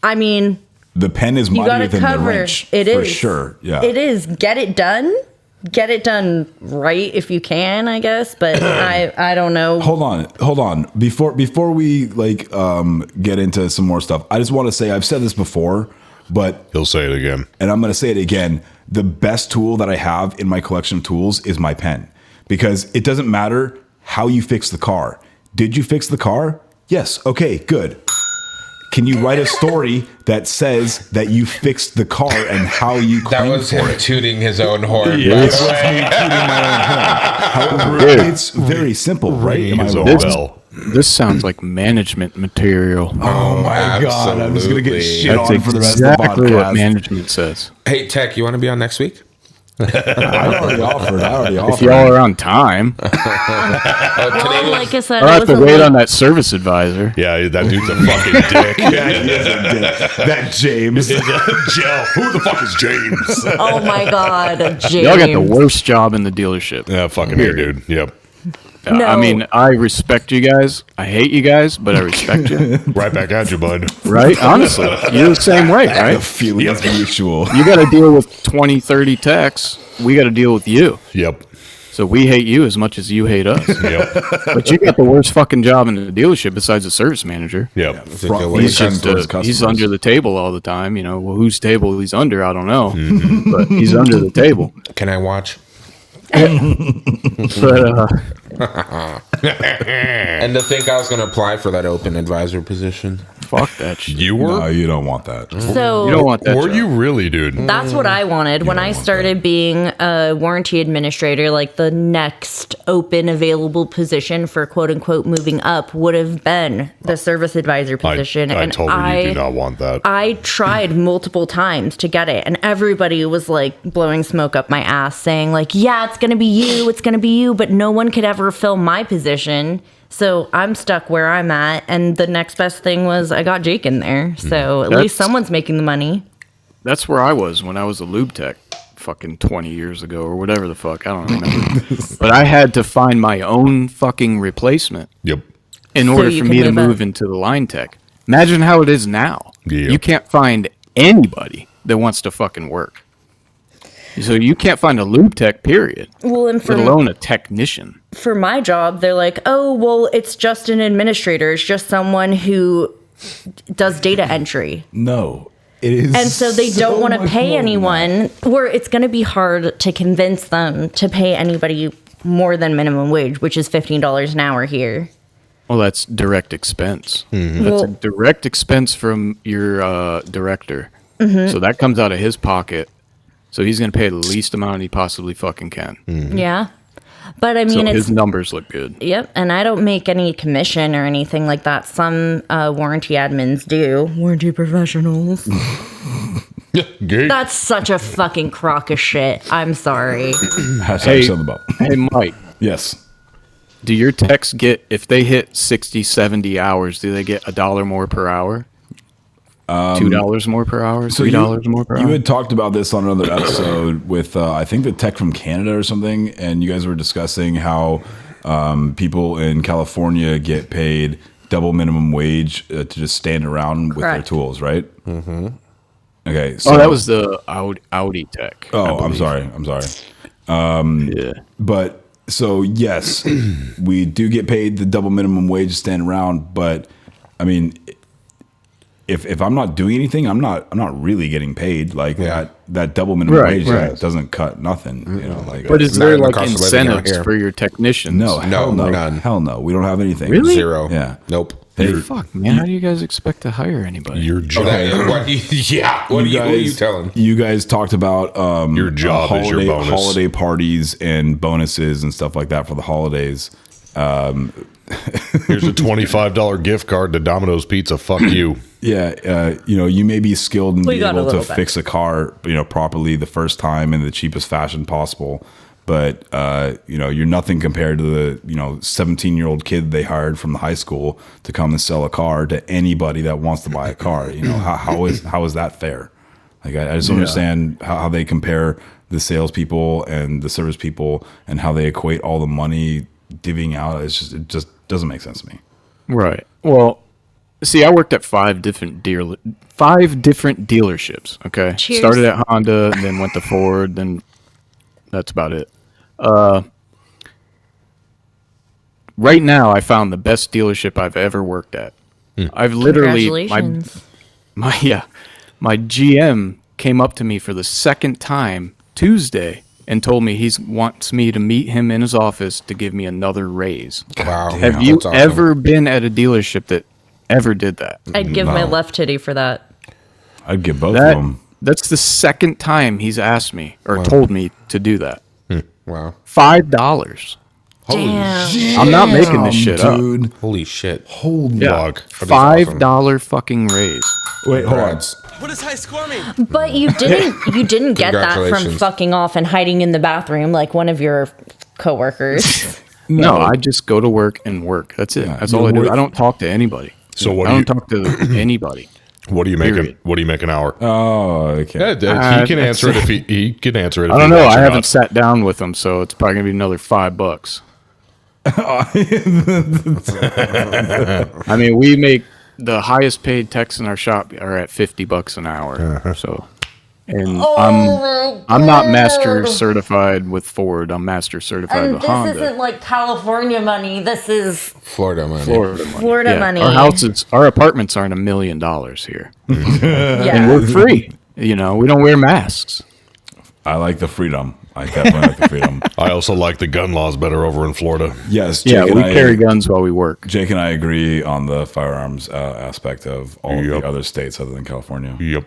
I mean, The pen is you mightier gotta than the cover. wrench. It for is sure. Yeah. it is. Get it done. Get it done right if you can, I guess. But I don't know. Hold on. Before we get into some more stuff, I just want to say I've said this before, but he'll say it again. and I'm going to say it again. The best tool that I have in my collection of tools is my pen, because it doesn't matter how you fix the car. Did you fix the car? Yes. Okay, good. Can you write a story that says that you fixed the car and how you That claimed was for him it? tooting his own horn. Yes. by the way. However, Dude. it's very simple, right? Am I His own wrong? bell. This sounds like management material. Oh my god! I'm just gonna get Absolutely. shit That's on for the rest of the exactly what podcast. management says. Hey, Tech, you want to be on next week? I already offered. If y'all are on time, Oh, Well, like I said, I'll I have to wasn't wait like- on that service advisor. Yeah, that dude's a fucking dick. Yeah, he is a dick. That James. Jeff, who the fuck is James? Oh my god, James. Y'all got the worst job in the dealership. Yeah, fucking here, dude. Yep. No. I mean, I respect you guys. I hate you guys, but I respect you. Right back at you, bud. Right? Honestly, you're the same way, The right? feeling is mutual. You got to deal with 20, 30 techs. We got to deal with you. Yep. So we hate you as much as you hate us. Yep. But you got the worst fucking job in the dealership besides the service manager. Yep. He's just he's under the table all the time. Well, whose table he's under, I don't know, but he's under the table. Can I watch? But And to think I was going to apply for that open advisor position. fuck that shit. You were? No, you don't want that. So You don't want that. Were job. you really, dude? that's what I wanted when I started being a warranty administrator. Like the next open available position for quote unquote moving up would have been the service advisor position. I and told her you do not want that. I tried multiple times to get it, and everybody was like blowing smoke up my ass saying like, yeah, it's going to be you, but no one could ever fill my position. So I'm stuck where I'm at, and the next best thing was I got Jake in there. So at least someone's making the money. That's where I was when I was a lube tech fucking 20 years ago or whatever the fuck. I don't remember. But I had to find my own fucking replacement. Yep. In order for me to move into the line tech. Imagine how it is now. Yep. You can't find anybody that wants to fucking work. So you can't find a lube tech, period. Well, and let alone a technician. For my job, they're like, oh, well, it's just an administrator. It's just someone who does data entry. No, it is. And so they don't want to pay anyone, where it's going to be hard to convince them to pay anybody more than minimum wage, which is $15 an hour here. Well, that's direct expense. Mm-hmm. That's a direct expense from your director. Mm-hmm. So that comes out of his pocket. So he's going to pay the least amount he possibly fucking can. Mm-hmm. Yeah. But I mean, so his numbers look good. Yep. And I don't make any commission or anything like that. Some warranty admins do. Warranty professionals. That's such a fucking crock of shit. I'm sorry. Hey, Mike. Yes. Do your techs get, if they hit 60, 70 hours, do they get $1 more per hour? $2 more per hour? $3 more per hour? You had talked about this on another episode with, I think, the tech from Canada or something, and you guys were discussing how people in California get paid double minimum wage to just stand around with their tools, right? Mm-hmm. Okay. So, that was the Audi tech. Oh, I'm sorry. Yeah. But so yes, we do get paid the double minimum wage to stand around, but I mean, if I'm not doing anything, I'm not really getting paid like that double minimum wage doesn't cut nothing. You know, like. But is there like incentives for your technicians? No, none. Hell no. We don't have anything. Really? Zero. Yeah. Nope. Hey, fuck, man. How do you guys expect to hire anybody? Your job. What are you telling? You guys talked about your job is your bonus. Holiday parties and bonuses and stuff like that for the holidays. Here's a $25 gift card to Domino's Pizza. Fuck you. Yeah, you may be skilled and be able to fix a car, properly the first time in the cheapest fashion possible. But, you're nothing compared to the, 17-year-old kid they hired from the high school to come and sell a car to anybody that wants to buy a car. How is that fair? Like, I just don't understand how they compare the salespeople and the service people and how they equate all the money divvying out. It just doesn't make sense to me. Right. Well, see, I worked at 5 different dealerships. Okay. Cheers. Started at Honda, and then went to Ford, then that's about it. Right now, I found the best dealership I've ever worked at. I've literally my GM came up to me for the second time Tuesday and told me he wants me to meet him in his office to give me another raise. Wow. Have you ever been at a dealership that ever did that? I'd give my left titty for that. I'd give both of them. That's the second time he's asked me or told me to do that. Wow. $5. Damn. I'm not making this shit dude. up. Holy shit. Holy fuck. $5 fucking raise. Wait, hold on. What does high score mean? But you didn't get that from Congratulations. fucking off and hiding in the bathroom like one of your coworkers. No, I just go to work and work. That's it. That's all I do. I don't talk to anybody. So I don't talk to anybody. What do you make? Period. What do you make an hour? Oh, okay. Yeah, he can answer it if he can answer it. I don't know. I haven't sat down with him, so it's probably gonna be another $5. I mean, we make the highest paid techs in our shop are at $50 an hour. So, and I'm not master certified with Ford. I'm master certified with Honda. This isn't like California money. This is Florida money. Florida money. Our apartments aren't $1 million here, Yeah. and we're free. We don't wear masks. I like the freedom. I definitely like the freedom. I also like the gun laws better over in Florida. Yes, Jake We carry guns while we work. Jake and I agree on the firearms aspect of all of the other states other than California. Yep.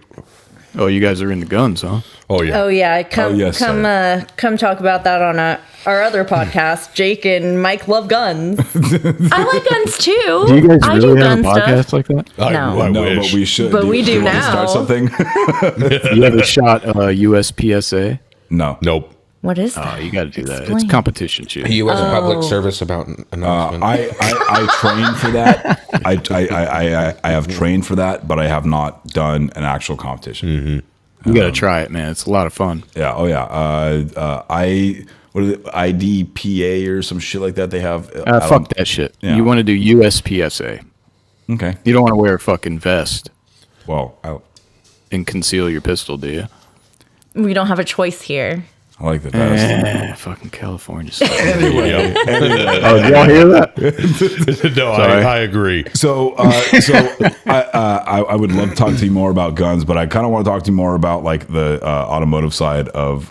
Oh, you guys are into guns, huh? Oh yeah. Oh yeah, come yes, come talk about that on our other podcast. Jake and Mike love guns. I like guns too. Do you guys I really do have a gun podcast stuff. like that? I No, wish. but we should. But we do you want to now. start something? You ever shot USPSA? No. Nope. What is Oh, that? you got to do that. Explain. It's competition shit. U.S. public service announcement. I trained for that. I have trained for that, but I have not done an actual competition. You got to try it, man. It's a lot of fun. Yeah. Oh yeah. What is it? IDPA or some shit like that. They have. Fuck that shit. Yeah. You want to do USPSA. Okay. You don't want to wear a fucking vest Well, and conceal your pistol, do you? We don't have a choice here. I like the vest. Fucking California stuff. Anyway. Oh, did y'all hear that? No, Sorry. I agree. So I would love to talk to you more about guns, but I kind of want to talk to you more about like the automotive side of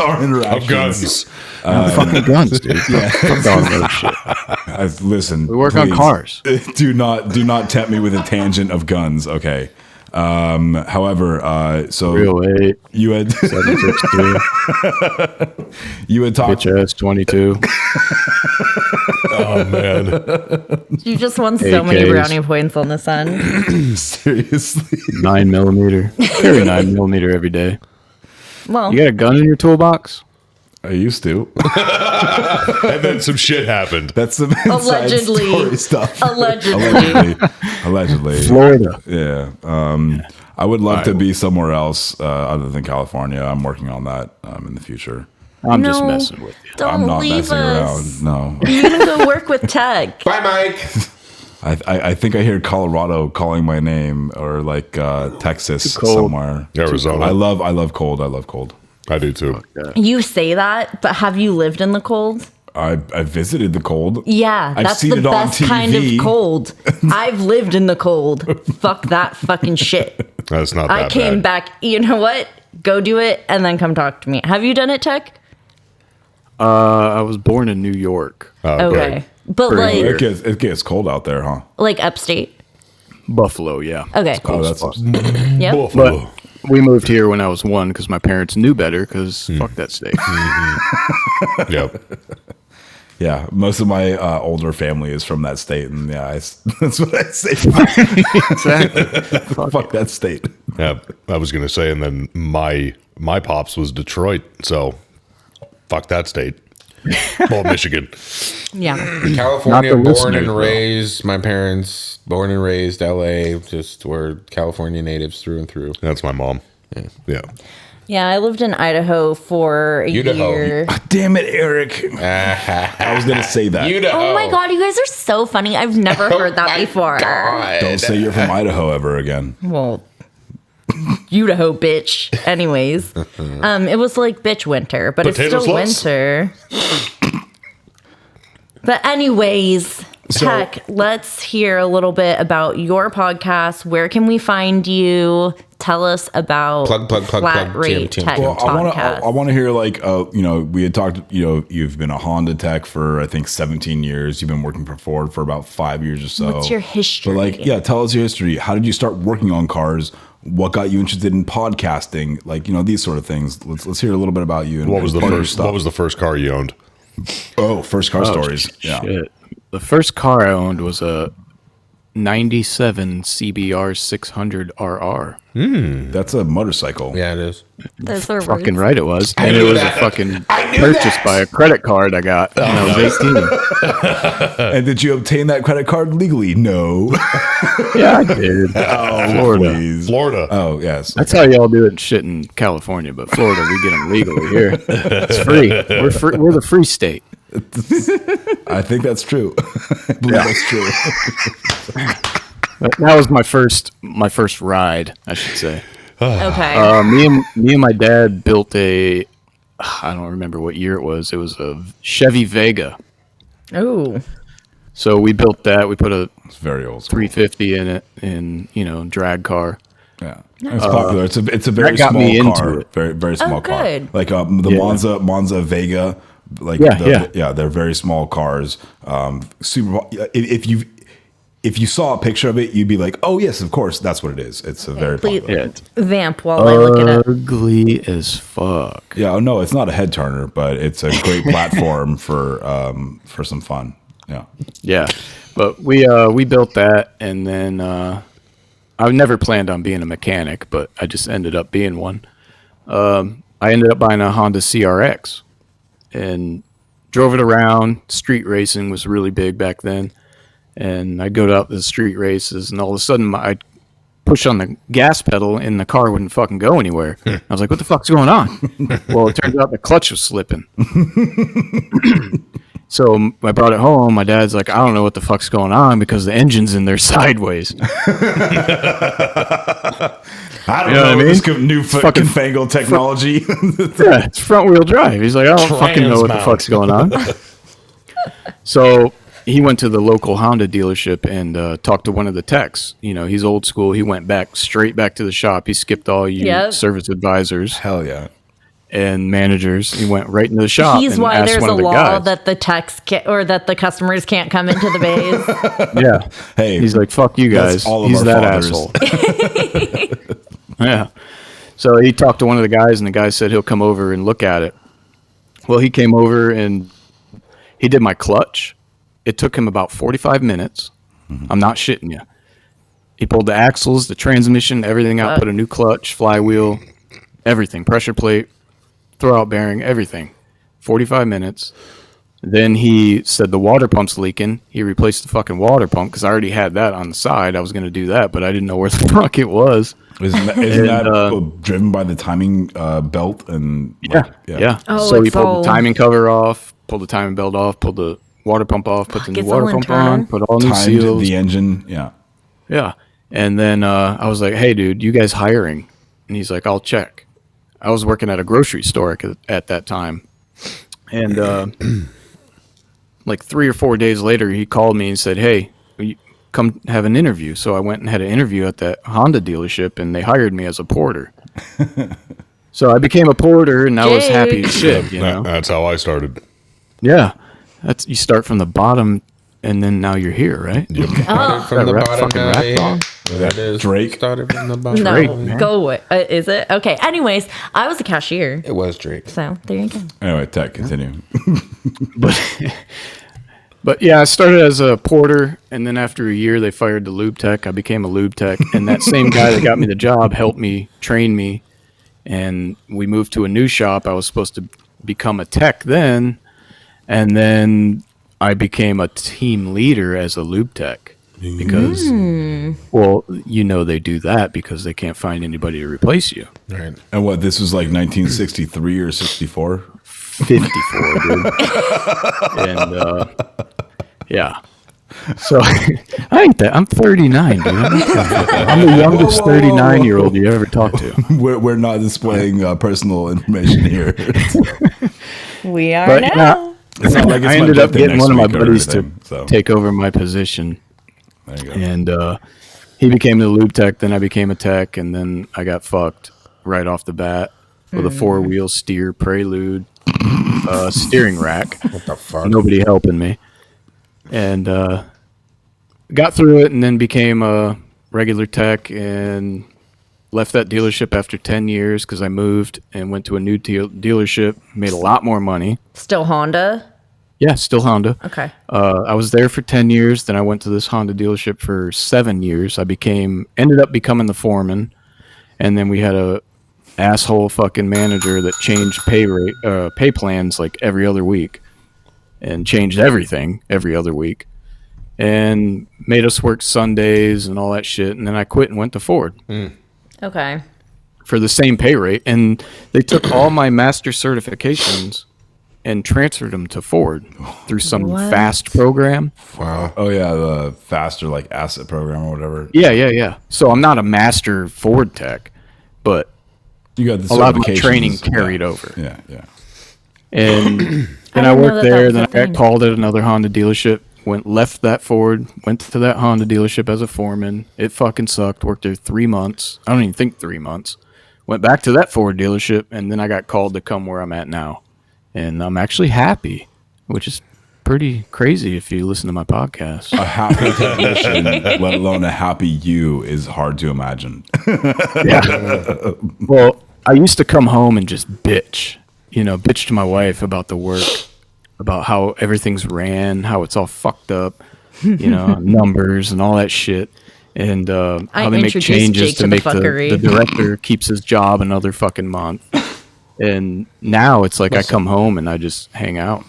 our interactions. Of guns. Fucking guns, dude. Fuck all that shit. Listen, We work on cars. Do not tempt me with a tangent of guns. Okay. However, so Real 8, you had 762, you had talked. bitch ass 22. Oh man. You just won so many AKs. brownie points on the sun. Seriously. 9mm. Carry 9mm every day. Well, You got a gun in your toolbox? I used to. And then some shit happened. That's some inside Allegedly. story stuff. allegedly. Allegedly. Florida. Yeah. I would love to be somewhere else other than California. I'm working on that in the future. I'm just No. messing with you. Don't I'm not leave messing us. around. No. You can go work with Tech. Bye, Mike. I think I hear Colorado calling my name or like Texas cold. somewhere. Arizona. I love cold. I love cold. I do too. You say that, but have you lived in the cold? I visited the cold. Yeah, I've that's seen the it on best kind TV. of cold. I've lived in the cold. Fuck that fucking shit. That's not I that came bad. back. You know what? Go do it and then come talk to me. Have you done it, Tech? I was born in New York. Okay. But Pretty like weird. It gets cold out there, huh? like upstate. Buffalo, yeah. Okay. Oh, that's Yep. Buffalo. But we moved here when I was 1 because my parents knew better because fuck that state. Yep. yeah. Most of my older family is from that state, and yeah, that's what I say. Exactly. Fuck that state. Yeah. I was gonna say, and then my pops was Detroit, so fuck that state. Well, Michigan. Yeah. California, Not the born listeners, and though. raised. My parents, born and raised LA, just were California natives through and through. That's my mom. Yeah. Yeah, I lived in Idaho for a Idaho. year. Damn it, Eric. I was gonna say that. Oh my god, you guys are so funny. I've never heard that before. Don't say you're from Idaho ever again. Well, Idaho, bitch. Anyways, it was like bitch winter, but Potato it's still sluts? winter. But anyways, So- Tech, let's hear a little bit about your podcast. Where can we find you? Tell us about Plug, Flat Rate TM. Tech Well, podcast. I want to hear like, we had talked, you've been a Honda tech for, I think 17 years. You've been working for Ford for about 5 years or so. What's your history? But like, yeah, tell us your history. How did you start working on cars? What got you interested in podcasting? Like, these sort of things. Let's hear a little bit about you. And What was the part of your first? stuff. What was the first car you owned? first car stories? Yeah. Shit. The first car I owned was a 97 CBR 600 RR. That's a motorcycle. Yeah, it is. Those are Fucking words. right it was. And it knew was that. a fucking I knew purchased that. by a credit card I got when I was 18. And did you obtain that credit card legally? No. Yeah, I did. Florida. Please. Florida. Oh, yes. That's how y'all do it shit in California, but Florida, we get them legally here. It's free. We're free. We're the free state. I think that's true. I believe that's true. That was my first ride, I should say. Okay. Me and my dad built I don't remember what year it was. It was a Chevy Vega. Ooh. So we built that. We put a It's very old school. 350 in it, in drag car. Yeah, it's popular. It's a very that got small me into car. it. Very small car. good. Like the Yeah. Monza Vega. Like Yeah. they're very small cars. Super. If you saw a picture of it, you'd be like, oh yes, of course, that's what it is. It's a very Please popular. Yeah. vamp while I look it up. Ugly as fuck. Yeah. Oh no, it's not a head turner, but it's a great platform for some fun. Yeah. Yeah, but we built that, and then I never planned on being a mechanic, but I just ended up being one. I I ended up buying a Honda CRX and drove it around. Street racing was really big back then. And I'd go out to the street races, and all of a sudden I'd push on the gas pedal and the car wouldn't fucking go anywhere. I was like, what the fuck's going on? Well, it turns out the clutch was slipping. So I brought it home. My dad's like, I don't know what the fuck's going on because the engine's in there sideways. I don't know this new fucking fangled technology. Yeah, it's front wheel drive. He's like, I don't fucking know what the fuck's going on. So he went to the local Honda dealership and talked to one of the techs. You know, he's old school. He went straight back to the shop. He skipped all you service advisors. Hell yeah. And managers. He went right into the shop. He's and why asked there's one a of the law guys. that the techs or that the customers can't come into the bays. Yeah. Hey, he's like, fuck you guys. all of He's our that fathers. asshole. Yeah. So he talked to one of the guys, and the guy said he'll come over and look at it. Well, he came over and he did my clutch. It took him about 45 minutes. Mm-hmm. I'm not shitting you. He pulled the axles, the transmission, everything out, put a new clutch, flywheel, everything, pressure plate, throwout bearing, everything. 45 minutes. Then he said the water pump's leaking. He replaced the fucking water pump because I already had that on the side. I was going to do that, but I didn't know where the fuck it was. Isn't that driven by the timing belt? And yeah. Oh, So he pulled the timing cover off, pulled the timing belt off, pulled the water pump off, put the new water pump on, put all new seals. The engine, Yeah. And then I was like, hey, dude, you guys hiring? And he's like, I'll check. I was working at a grocery store at that time. And like 3 or 4 days later, he called me and said, hey, come have an interview. So I went and had an interview at that Honda dealership, and they hired me as a porter. So I became a porter, and I was happy as shit, you know? That's how I started. Yeah. You start from the bottom, and then now you're here, right? Yep. From the bottom fucking now, rap yeah. song? That is Drake. Started from the bottom. No, Drake, go away. Is it? Okay. Anyways, I was a cashier. It was Drake. So there you go. Anyway, Tech, continue. But yeah, I started as a porter, and then after a year, they fired the lube tech. I became a lube tech, and that same guy that got me the job helped me, train me, and we moved to a new shop. I was supposed to become a tech then, and then I became a team leader as a lube tech because, well, you know they do that because they can't find anybody to replace you. Right. And what, this was like 1963 or 64? 54, dude. And yeah. So I ain't that. I'm 39, dude. I'm the youngest 39-year-old you ever talked to. We're not displaying personal information here. We are But, now. It's not like it's I my ended up birthday getting next one of my week or buddies to anything, so take over my position. there you go. And he became the lube tech, then I became a tech, and then I got fucked right off the bat with a 4-wheel steer Prelude steering rack. What the fuck? Nobody helping me. And got through it and then became a regular tech and left that dealership after 10 years because I moved and went to a new dealership, made a lot more money. Still Honda? Yeah, still Honda. Okay. I was there for 10 years. Then I went to this Honda dealership for 7 years. I ended up becoming the foreman. And then we had a asshole fucking manager that changed pay plans like every other week and changed everything every other week and made us work Sundays and all that shit. And then I quit and went to Ford Okay. for the same pay rate. And they took all my master certifications and transferred them to Ford through some fast program. Wow. Oh yeah, the faster like asset program or whatever. Yeah. So I'm not a master Ford tech, but You got the a lot of my certifications. training carried over. Yeah. And then I I didn't know worked that there. was Then a I got thing. called at another Honda dealership. Left that Ford. Went to that Honda dealership as a foreman. It fucking sucked. Worked there 3 months. I don't even think 3 months. Went back to that Ford dealership, and then I got called to come where I'm at now. And I'm actually happy, which is pretty crazy if you listen to my podcast. A happy technician, let alone a happy you, is hard to imagine. Well, I used to come home and just bitch to my wife about the work, about how everything's ran, how it's all fucked up, numbers and all that shit. And how they make introduced changes Jake to to the make fuckery. the director keeps his job another fucking month. And now it's like I come home and I just hang out.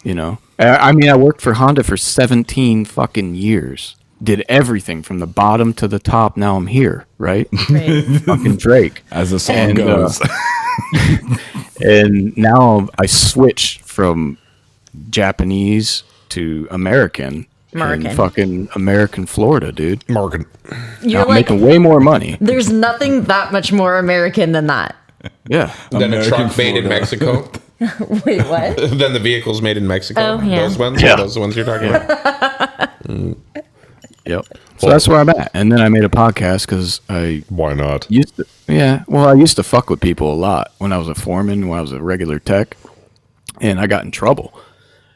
You know, I mean, I worked for Honda for 17 fucking years. Did everything from the bottom to the top. Now I'm here, right? Fucking Drake. As the song goes. And now I switched from Japanese to American. In fucking American Florida, dude. American. You're I'm like, making way more money. there's nothing that much more American than that. Yeah. Then a American truck made in Florida. Mexico. Wait, what? Then the vehicles made in Mexico. Oh, yeah. Those ones? Yeah. Those the ones you're talking about? Yep. So that's where I'm at. And then I made a podcast because I Why not? used to, I used to fuck with people a lot when I was a foreman, when I was a regular tech, and I got in trouble.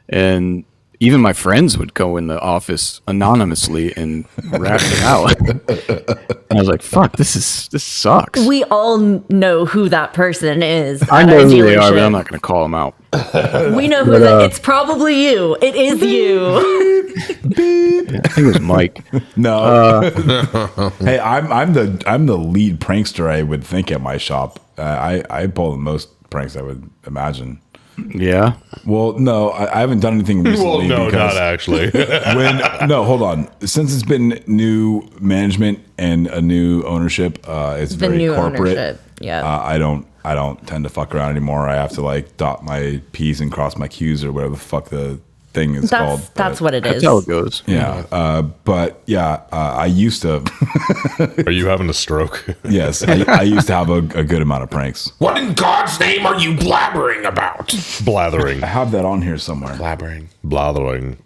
And even my friends would go in the office anonymously and rap it out. And I was like, fuck, this sucks. We all know who that person is. I at know our who they are, dealership. but I'm not going to call them out. We know who it's probably you. It is you. I think it was Mike. No. Hey, I'm the lead prankster, I would think, at my shop. I pull the most pranks, I would imagine. Yeah. Well, no, I haven't done anything recently. Well, no, because not actually. hold on. Since it's been new management and a new ownership, it's The very new corporate. ownership. Yeah. I don't tend to fuck around anymore. I have to like dot my P's and cross my Q's or whatever the fuck the thing is called. That's what it That's is. how it goes. Yeah. But yeah, I used to. Are you having a stroke? Yes, I used to have a good amount of pranks. What in God's name are you blabbering about? Blathering. I have that on here somewhere. Blabbering. Blathering.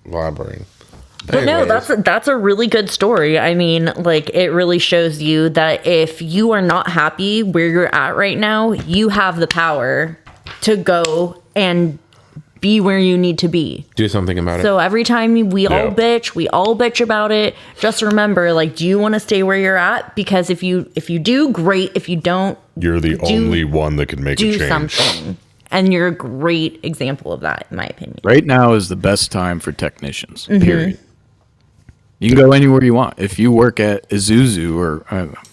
But no, that's a really good story. I mean, like, it really shows you that if you are not happy where you're at right now, you have the power to go and be where you need to be. Do something about it. So every time we all bitch about it. Just remember, like, do you want to stay where you're at? Because if you do, great. If you don't, You're the only one that can make a do change. something. And you're a great example of that, in my opinion. Right now is the best time for technicians, Mm-hmm. period. You can go anywhere you want. If you work at Isuzu or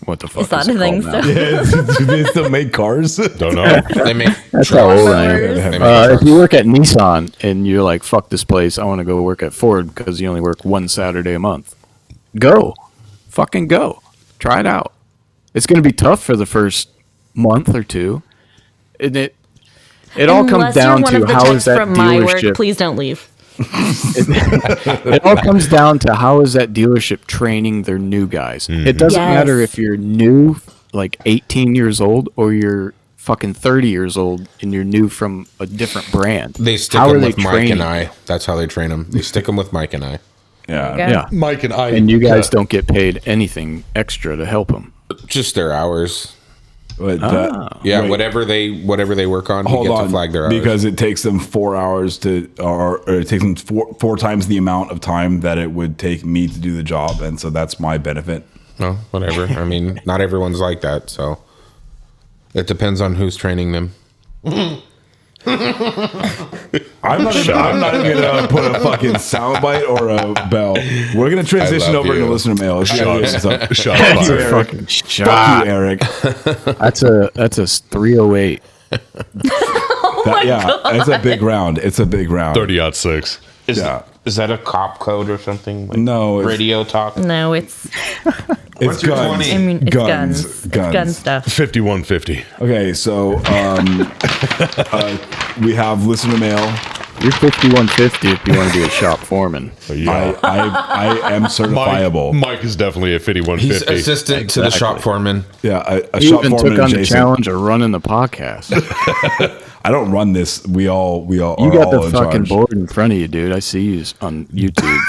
what the fuck Is that is a it thing called now? still? Do they still make cars? Don't know. They make That's how old I am. Motors. They make If you work at Nissan and you're like, fuck this place, I want to go work at Ford because you only work one Saturday a month. Go. Fucking go. Try it out. It's going to be tough for the first month or two. It all comes Unless you're down one to of the how techs is that from my work, dealership. please don't leave. It all comes down to how is that dealership training their new guys. It doesn't Yes. matter if you're new, like 18 years old, or you're fucking 30 years old and you're new from a different brand. They stick How them are they with Mike training? and I. That's how they train them. They stick them with Mike and I. Yeah. Okay. Yeah. Mike and I. And you guys don't get paid anything extra to help them. Just their hours. But Yeah, wait, whatever they work on, we hold get on, to flag their hours. because it takes them 4 hours or it takes them four times the amount of time that it would take me to do the job, and so that's my benefit. No, whatever. I mean, not everyone's like that, so it depends on who's training them. I'm not even gonna put a fucking soundbite or a bell. We're gonna transition love over you. into listener mail. Let's get into some- Shut up. Fuck you, Eric. Fucking Fuck you, Eric. That's a 308. It's a big round. It's a big round. 30-06. Yeah. Is that a cop code or something? Like No, it's- radio talk. No, it's It's your guns. 20? I mean it's guns. Guns. It's gun stuff. 5150. Okay, so we have listener mail. You're 5150 if you want to be a shop foreman. Yeah. I am certifiable. Mike is definitely a He's 5150. assistant to the shop foreman. Yeah, a You shop even foreman took on the adjacent. challenge of running the podcast. I don't run this. We all You are got all the in fucking charge. board in front of you, dude. I see you on YouTube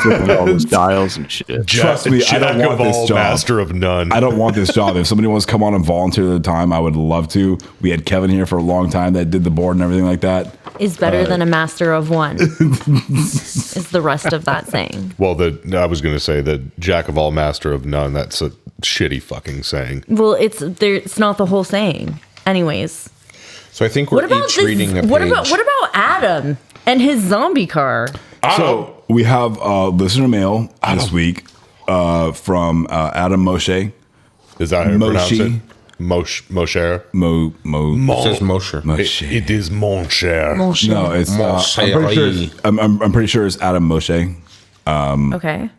flipping all those dials and shit. Trust me, I don't Jack want of this all, job. master of none. I don't want this job. If somebody wants to come on and volunteer their time, I would love to. We had Kevin here for a long time that did the board and everything like that. Is better than a master of one. Is the rest of that saying. Well, I was going to say that Jack of all, master of none. That's a shitty fucking saying. Well, it's not the whole saying. Anyways. So I think we're each reading a page. what about Adam and his zombie car? So we have listener mail this week from Adam Moshe. Is that how you pronounce it? Moshi. Mosher. It says Mosher. It is mon cher. No, it's I'm pretty sure it's Adam Moshe. Okay.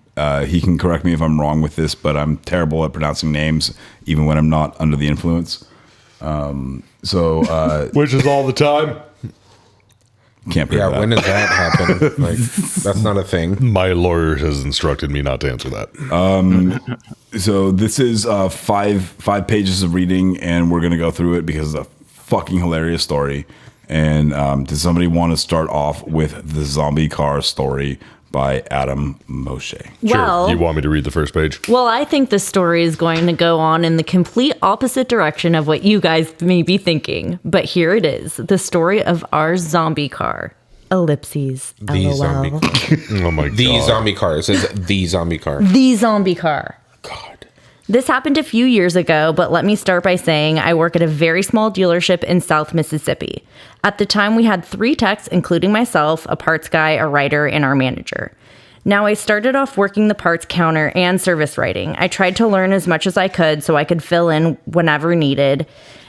He can correct me if I'm wrong with this, but I'm terrible at pronouncing names, even when I'm not under the influence. Which is all the time. Can't prove that. When does that happen? Like, that's not a thing. My lawyer has instructed me not to answer that. So this is five pages of reading, and we're gonna go through it because it's a fucking hilarious story. And does somebody want to start off with the zombie car story by Adam Moshe? Well, Sure. You want me to read the first page? Well, I think the story is going to go on in the complete opposite direction of what you guys may be thinking. But here it is, the story of our zombie car. Ellipses. The LOL. zombie car. Oh my god. The zombie car. It says the zombie car. The zombie car. God. This happened a few years ago, but let me start by saying I work at a very small dealership in South Mississippi. At the time, we had 3 techs, including myself, a parts guy, a writer, and our manager. Now, I started off working the parts counter and service writing. I tried to learn as much as I could so I could fill in whenever needed,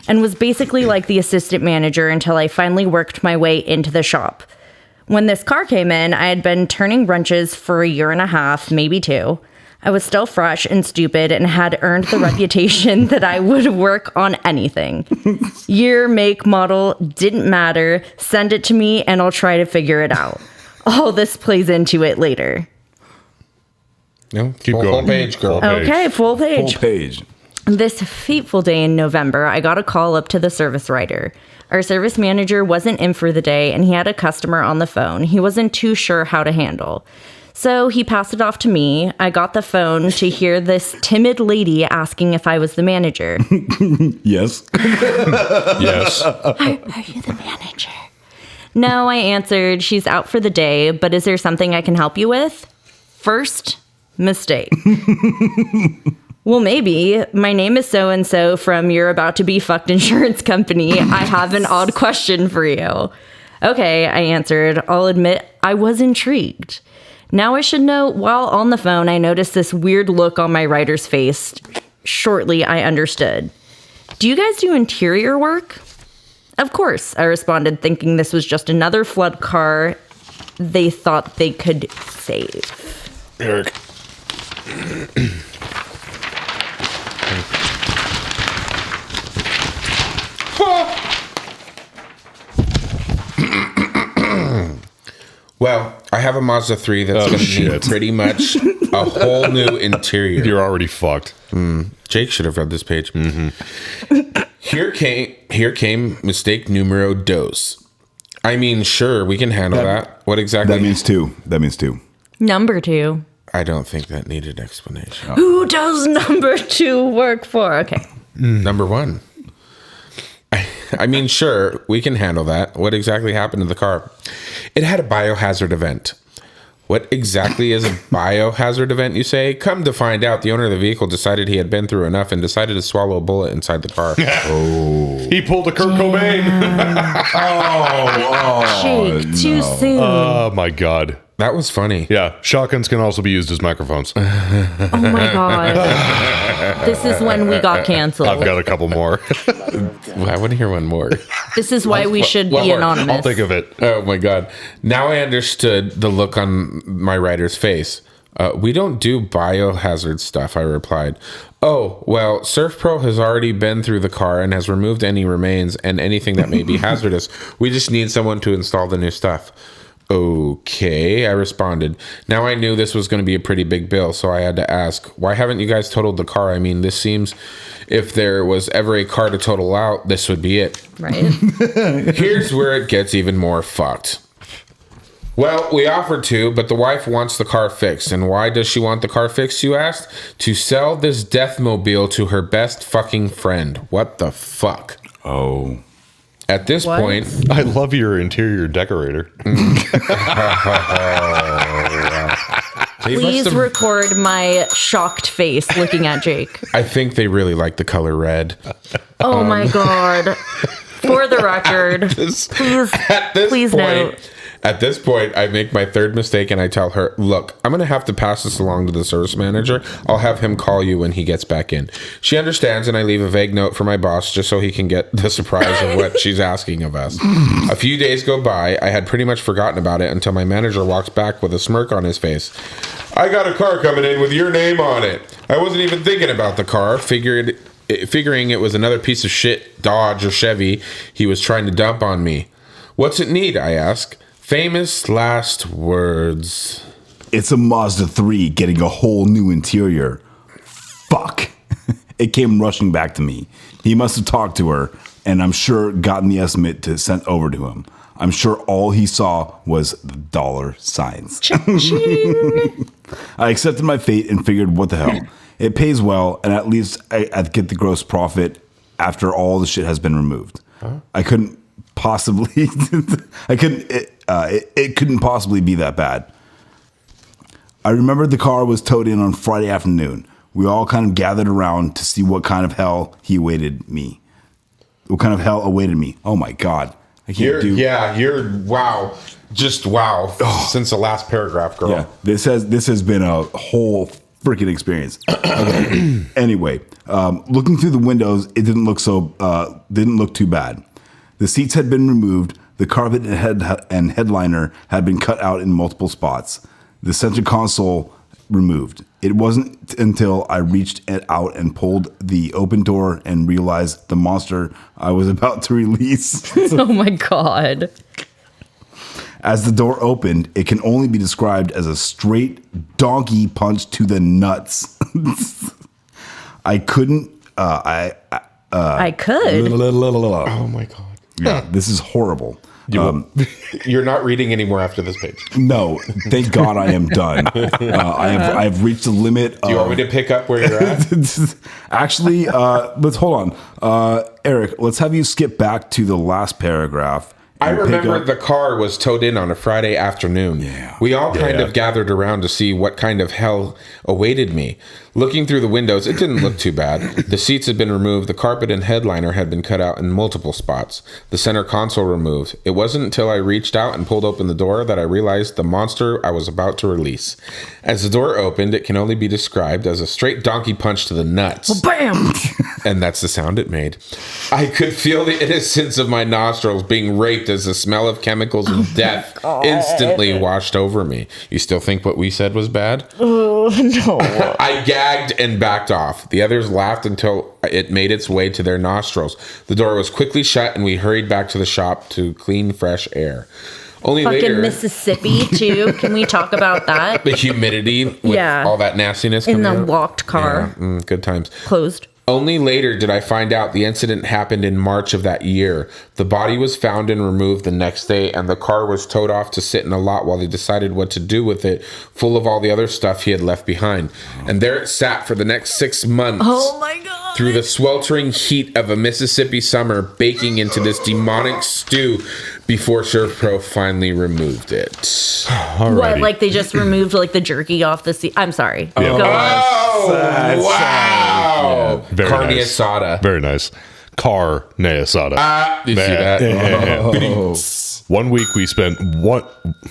and was basically like the assistant manager until I finally worked my way into the shop. When this car came in, I had been turning wrenches for a year and a half, maybe 2. I was still fresh and stupid and had earned the reputation that I would work on anything. Year, make, model, didn't matter. Send it to me and I'll try to figure it out. All this plays into it later. No, Keep going. Full page, girl. Okay, full page. Full page. This fateful day in November, I got a call up to the service writer. Our service manager wasn't in for the day and he had a customer on the phone he wasn't too sure how to handle. So he passed it off to me. I got the phone to hear this timid lady asking if I was the manager. Yes. Yes. Are you the manager? No, I answered. She's out for the day, but is there something I can help you with? First mistake. Well, maybe. My name is so-and-so from You're About to Be Fucked Insurance Company. I have an odd question for you. Okay, I answered. I'll admit I was intrigued. Now I should know, while on the phone, I noticed this weird look on my writer's face. Shortly, I understood. Do you guys do interior work? Of course, I responded, thinking this was just another flood car they thought they could save. Eric. Well, I have a Mazda 3 that's going to need pretty much a whole new interior. You're already fucked. Jake should have read this page. Mm-hmm. Here came mistake numero dos. I mean, sure, we can handle that. What exactly? That means 2. That means 2. Number 2. I don't think that needed explanation. Who does number 2 work for? Okay. Number 1. I mean, sure, we can handle that. What exactly happened to the car? It had a biohazard event. What exactly is a biohazard event, you say? Come to find out, the owner of the vehicle decided he had been through enough and decided to swallow a bullet inside the car. He pulled a Kurt Cobain. Jake, too soon. Oh my god. That was funny. Yeah, shotguns can also be used as microphones. Oh my god. This is when we got canceled. I've got a couple more. I want to hear one more. This is why we should be anonymous. I'll think of it. Oh my god. Now I understood the look on my writer's face. We don't do biohazard stuff, I replied. Oh, well, Surf Pro has already been through the car and has removed any remains and anything that may be hazardous. We just need someone to install the new stuff. Okay, I responded. Now I knew this was going to be a pretty big bill, so I had to ask, why haven't you guys totaled the car? I mean, this seems, if there was ever a car to total out, this would be it. Right? Here's where it gets even more fucked. Well, we offered to, but the wife wants the car fixed. And why does she want the car fixed, you asked? To sell this deathmobile to her best fucking friend. What the fuck? Oh. At this point, I love your interior decorator. Please record my shocked face looking at Jake. I think they really like the color red. Oh my god. For the record, please At this please point, note. At this point, I make my third mistake and I tell her, look, I'm going to have to pass this along to the service manager. I'll have him call you when he gets back in. She understands, and I leave a vague note for my boss just so he can get the surprise of what she's asking of us. A few days go by. I had pretty much forgotten about it until my manager walks back with a smirk on his face. I got a car coming in with your name on it. I wasn't even thinking about the car, figuring it was another piece of shit Dodge or Chevy he was trying to dump on me. What's it need, I ask. Famous last words. It's a Mazda 3 getting a whole new interior. Fuck. It came rushing back to me. He must have talked to her, and I'm sure gotten the estimate to send over to him. I'm sure all he saw was the dollar signs. I accepted my fate and figured, what the hell? It pays well, and at least I get the gross profit after all the shit has been removed. Huh? I couldn't possibly. It couldn't possibly be that bad. I remember the car was towed in on Friday afternoon. We all kind of gathered around to see what kind of hell awaited me. What kind of hell awaited me? Oh my God. Wow. Just wow. Since the last paragraph, girl. Yeah, this has been a whole freaking experience. Okay. Anyway, looking through the windows, it didn't look too bad. The seats had been removed. The carpet and headliner had been cut out in multiple spots. The center console removed. It wasn't until I reached out and pulled the open door and realized the monster I was about to release. Oh my God. As the door opened, it can only be described as a straight donkey punch to the nuts. I couldn't. I could. Oh my God. Yeah, this is horrible. You're not reading anymore after this page. No, thank God I am done. I've reached the limit. Do you want me to pick up where you're at? Actually, let's hold on. Eric, let's have you skip back to the last paragraph. I remember the car was towed in on a Friday afternoon. Yeah. We all kind of gathered around to see what kind of hell awaited me. Looking through the windows, it didn't look too bad. The seats had been removed. The carpet and headliner had been cut out in multiple spots. The center console removed. It wasn't until I reached out and pulled open the door that I realized the monster I was about to release. As the door opened, it can only be described as a straight donkey punch to the nuts. Bam! And that's the sound it made. I could feel the innocence of my nostrils being raped as the smell of chemicals and death instantly washed over me. You still think what we said was bad? Oh, no. I gagged and backed off. The others laughed until it made its way to their nostrils. The door was quickly shut and we hurried back to the shop to clean fresh air. Only Fucking later, Mississippi, too. Can we talk about that? the humidity with all that nastiness in coming the out. locked car. Yeah, good times. Closed. Only later did I find out the incident happened in March of that year. The body was found and removed the next day, and the car was towed off to sit in a lot while they decided what to do with it, full of all the other stuff he had left behind. And there it sat for the next 6 months. Oh my God. Through the sweltering heat of a Mississippi summer, baking into this demonic stew before ServPro finally removed it. Alrighty. What, like they just removed like the jerky off the seat? I'm sorry. Yeah. Go on. Oh, wow. Very Carne nice. asada. Very nice. Carne asada. You see that? Yeah. 1 week we spent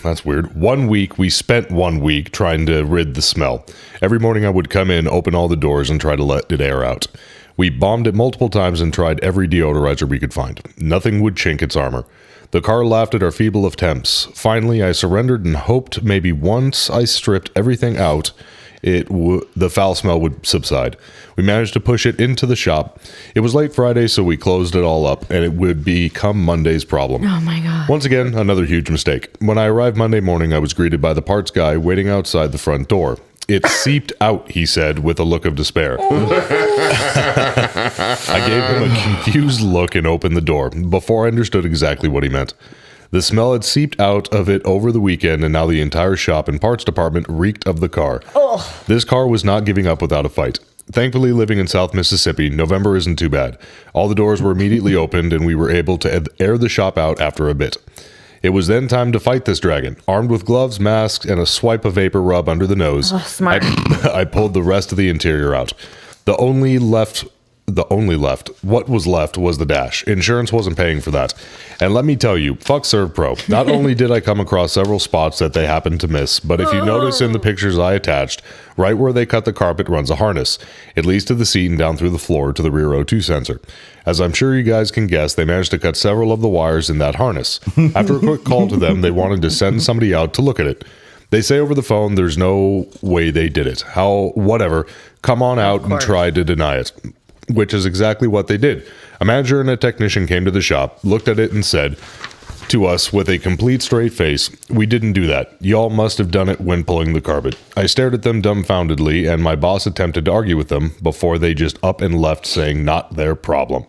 that's weird. 1 week we spent 1 week trying to rid the smell. Every morning I would come in, open all the doors, and try to let it air out. We bombed it multiple times and tried every deodorizer we could find. Nothing would chink its armor. The car laughed at our feeble attempts. Finally, I surrendered and hoped maybe once I stripped everything out, the foul smell would subside. We managed to push it into the shop. It was late Friday, so we closed it all up, and it would become Monday's problem. Oh my God. Once again, another huge mistake. When I arrived Monday morning, I was greeted by the parts guy waiting outside the front door. It seeped out, he said, with a look of despair. I gave him a confused look and opened the door before I understood exactly what he meant. The smell had seeped out of it over the weekend, and now the entire shop and parts department reeked of the car. Oh. This car was not giving up without a fight. Thankfully, living in South Mississippi, November isn't too bad. All the doors were immediately opened, and we were able to air the shop out after a bit. It was then time to fight this dragon. Armed with gloves, masks, and a swipe of vapor rub under the nose, smart. I pulled the rest of the interior out. The only left What was left was the dash. Insurance wasn't paying for that. And let me tell you, fuck ServPro. Not only did I come across several spots that they happened to miss, but if you notice in the pictures I attached, right where they cut the carpet runs a harness. It leads to the seat and down through the floor to the rear O2 sensor. As I'm sure you guys can guess, they managed to cut several of the wires in that harness. After a quick call to them, they wanted to send somebody out to look at it. They say over the phone there's no way they did it. Whatever. Come on out and try to deny it. Which is exactly what they did. A manager and a technician came to the shop, looked at it and said to us with a complete straight face, "We didn't do that. Y'all must have done it when pulling the carpet." I stared at them dumbfoundedly, and my boss attempted to argue with them before they just up and left, saying not their problem.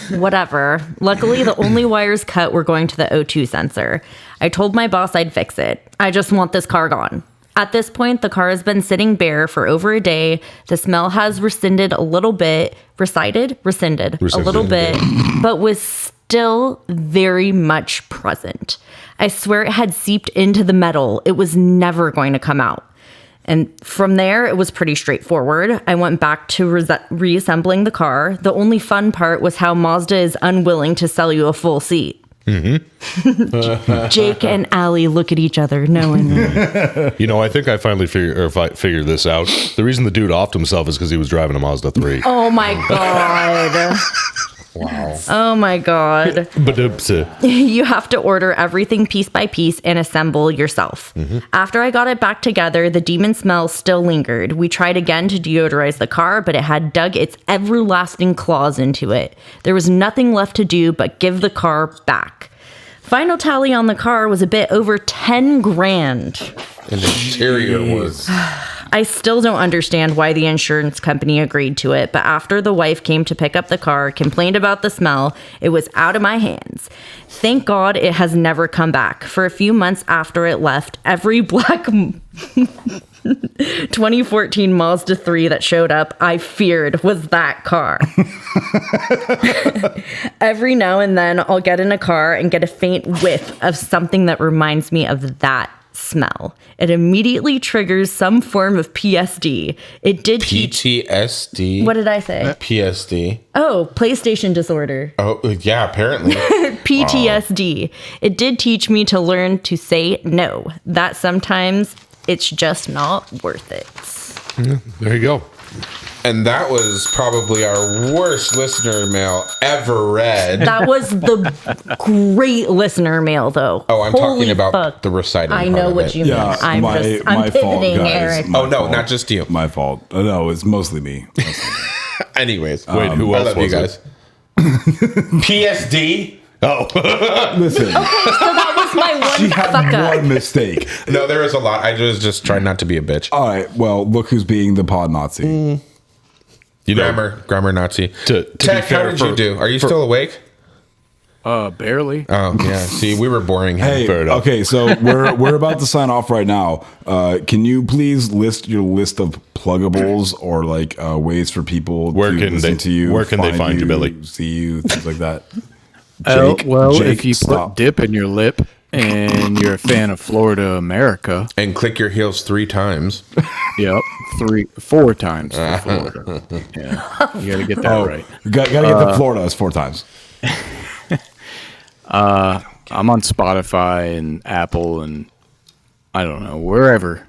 Whatever. Luckily, the only wires cut were going to the O2 sensor. I told my boss I'd fix it. I just want this car gone. At this point, the car has been sitting bare for over a day. The smell has rescinded a little bit, rescinded a little bit, but was still very much present. I swear it had seeped into the metal. It was never going to come out. And from there, it was pretty straightforward. I went back to reassembling the car. The only fun part was how Mazda is unwilling to sell you a full seat. Jake and Allie look at each other knowingly. I think I finally figured this out. The reason the dude offed himself is because he was driving a Mazda 3. Oh my God. Wow. Oh my God. You have to order everything piece by piece and assemble yourself. After I got it back together, the demon smell still lingered. We tried again to deodorize the car, but it had dug its everlasting claws into it. There was nothing left to do but give the car back. Final tally on the car was a bit over 10 grand. And the interior was... I still don't understand why the insurance company agreed to it, but after the wife came to pick up the car, complained about the smell, it was out of my hands. Thank God it has never come back. For a few months after it left, every black 2014 Mazda 3 that showed up, I feared was that car. Every now and then, I'll get in a car and get a faint whiff of something that reminds me of that smell. It immediately triggers some form of PSD. It did PTSD. What did I say? PSD. Oh, PlayStation disorder. Oh, yeah, apparently. PTSD. Wow. It did teach me to learn to say no. That sometimes it's just not worth it. Yeah, there you go. And that was probably our worst listener mail ever read. That was the great listener mail, though. Oh, I'm talking about the reciting. I know what you mean. Yeah, I'm pivoting, Eric. Oh, no, not just you. My fault. No, it's mostly me. Anyways. Wait, who else was you guys? PSD? Oh. Listen. Okay, so that was my one fuck up. One mistake. No, there was a lot. I was just trying not to be a bitch. All right, well, look who's being the pod Nazi. Grammar Nazi. Tech, how did you do? Are you still awake? Barely. Oh, yeah. See, we were boring him. Hey, okay, so we're about to sign off right now. Can you please list your list of pluggables or like ways for people to listen to you? Where can they find you, Billy? See you, things like that. Jake, if you put dip in your lip and you're a fan of Florida America, and click your heels 3 times. Yep, 4 times for Florida. Yeah, you got to get that right. Got to get the Florida. It's 4 times. I'm on Spotify and Apple and I don't know, wherever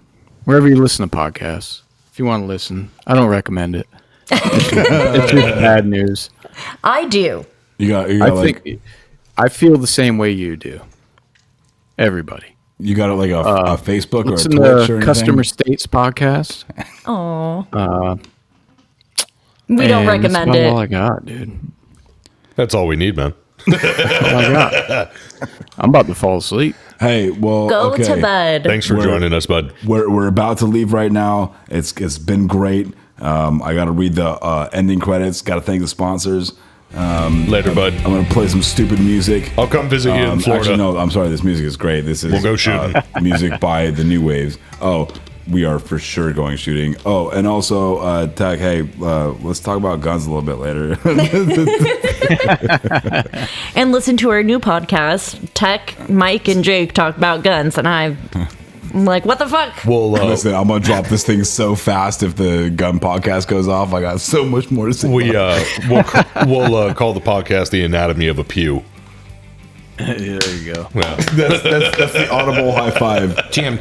you listen to podcasts. If you want to listen, I don't recommend it. It's just bad news. I do. I feel the same way you do. Everybody. You got it like a Facebook or a listen Twitch to or anything? Customer States podcast. Oh. We don't recommend it. That's all I got, dude. That's all we need, man. That's all I got. I'm about to fall asleep. Hey, well, go to bed. Thanks for joining us, bud. We're about to leave right now. It's been great. I got to read the ending credits. Got to thank the sponsors. Later, bud. I'm going to play some stupid music. I'll come visit you in Florida. Actually, no, I'm sorry. This music is great. This is we'll go shooting. Music by the New Waves. Oh, we are for sure going shooting. Oh, and also, Tech, hey, let's talk about guns a little bit later. And listen to our new podcast. Tech, Mike, and Jake talk about guns, and I I'm like, what the fuck? Well, Listen, I'm gonna drop this thing so fast if the gun podcast goes off. I got so much more to say. we'll call the podcast "The Anatomy of a Pew." There you go. Yeah. That's the audible high five. Tim.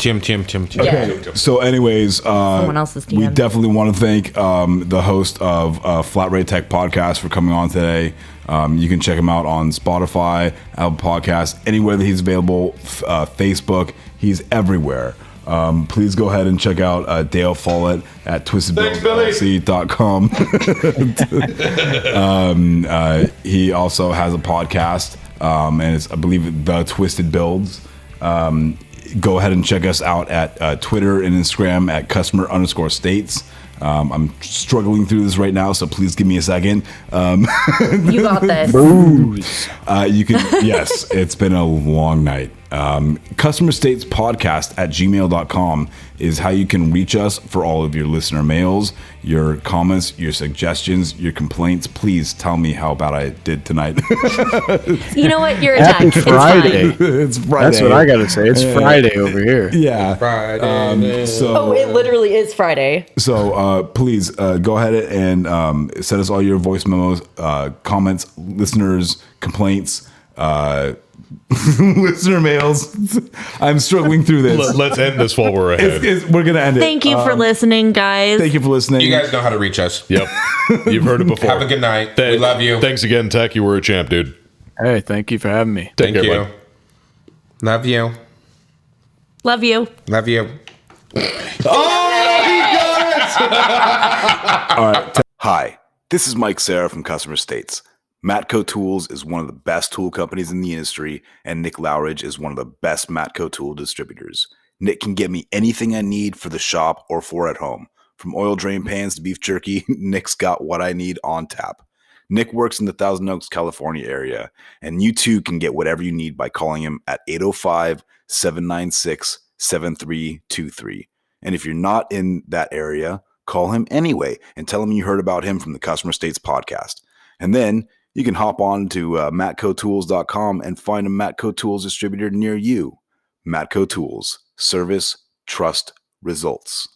Yeah. So, anyways, Someone else's we DM. definitely want to thank the host of Flat Rate Tech Podcast for coming on today. You can check him out on Spotify, Apple Podcasts, anywhere that he's available, Facebook. He's everywhere. Please go ahead and check out Dale Follett at twistedbillslc.com. He also has a podcast, and it's, I believe, The Twisted Builds. Go ahead and check us out at Twitter and Instagram at customer_states. I'm struggling through this right now, so please give me a second. You got this. You can, yes, it's been a long night. Customer States Podcast at gmail.com is how you can reach us for all of your listener mails, your comments, your suggestions, your complaints. Please tell me how bad I did tonight. You know what? You're Happy attacked. It's Friday. fine. It's Friday. That's what I got to say. It's Friday over here. Yeah. Friday. Oh, it literally is Friday. So please go ahead and send us all your voice memos, comments, listeners, complaints, listener mails. I'm struggling through this. Let's end this while we're ahead. We're gonna end it. Thank you for listening, guys. Thank you for listening. You guys know how to reach us. Yep, you've heard it before. Have a good night. We love you. Thanks again, Tech. You were a champ, dude. Hey, thank you for having me. Take Thank care, you. bud. Love you. Love you. Love you. Hi, this is Mike Sarah from Customer States. Matco Tools is one of the best tool companies in the industry, and Nick Lowridge is one of the best Matco tool distributors. Nick can get me anything I need for the shop or for at home. From oil drain pans to beef jerky, Nick's got what I need on tap. Nick works in the Thousand Oaks, California area, and you too can get whatever you need by calling him at 805-796-7323. And if you're not in that area, call him anyway and tell him you heard about him from the Customer States podcast. And then you can hop on to matcotools.com and find a Matco Tools distributor near you. Matco Tools. Service, trust, results.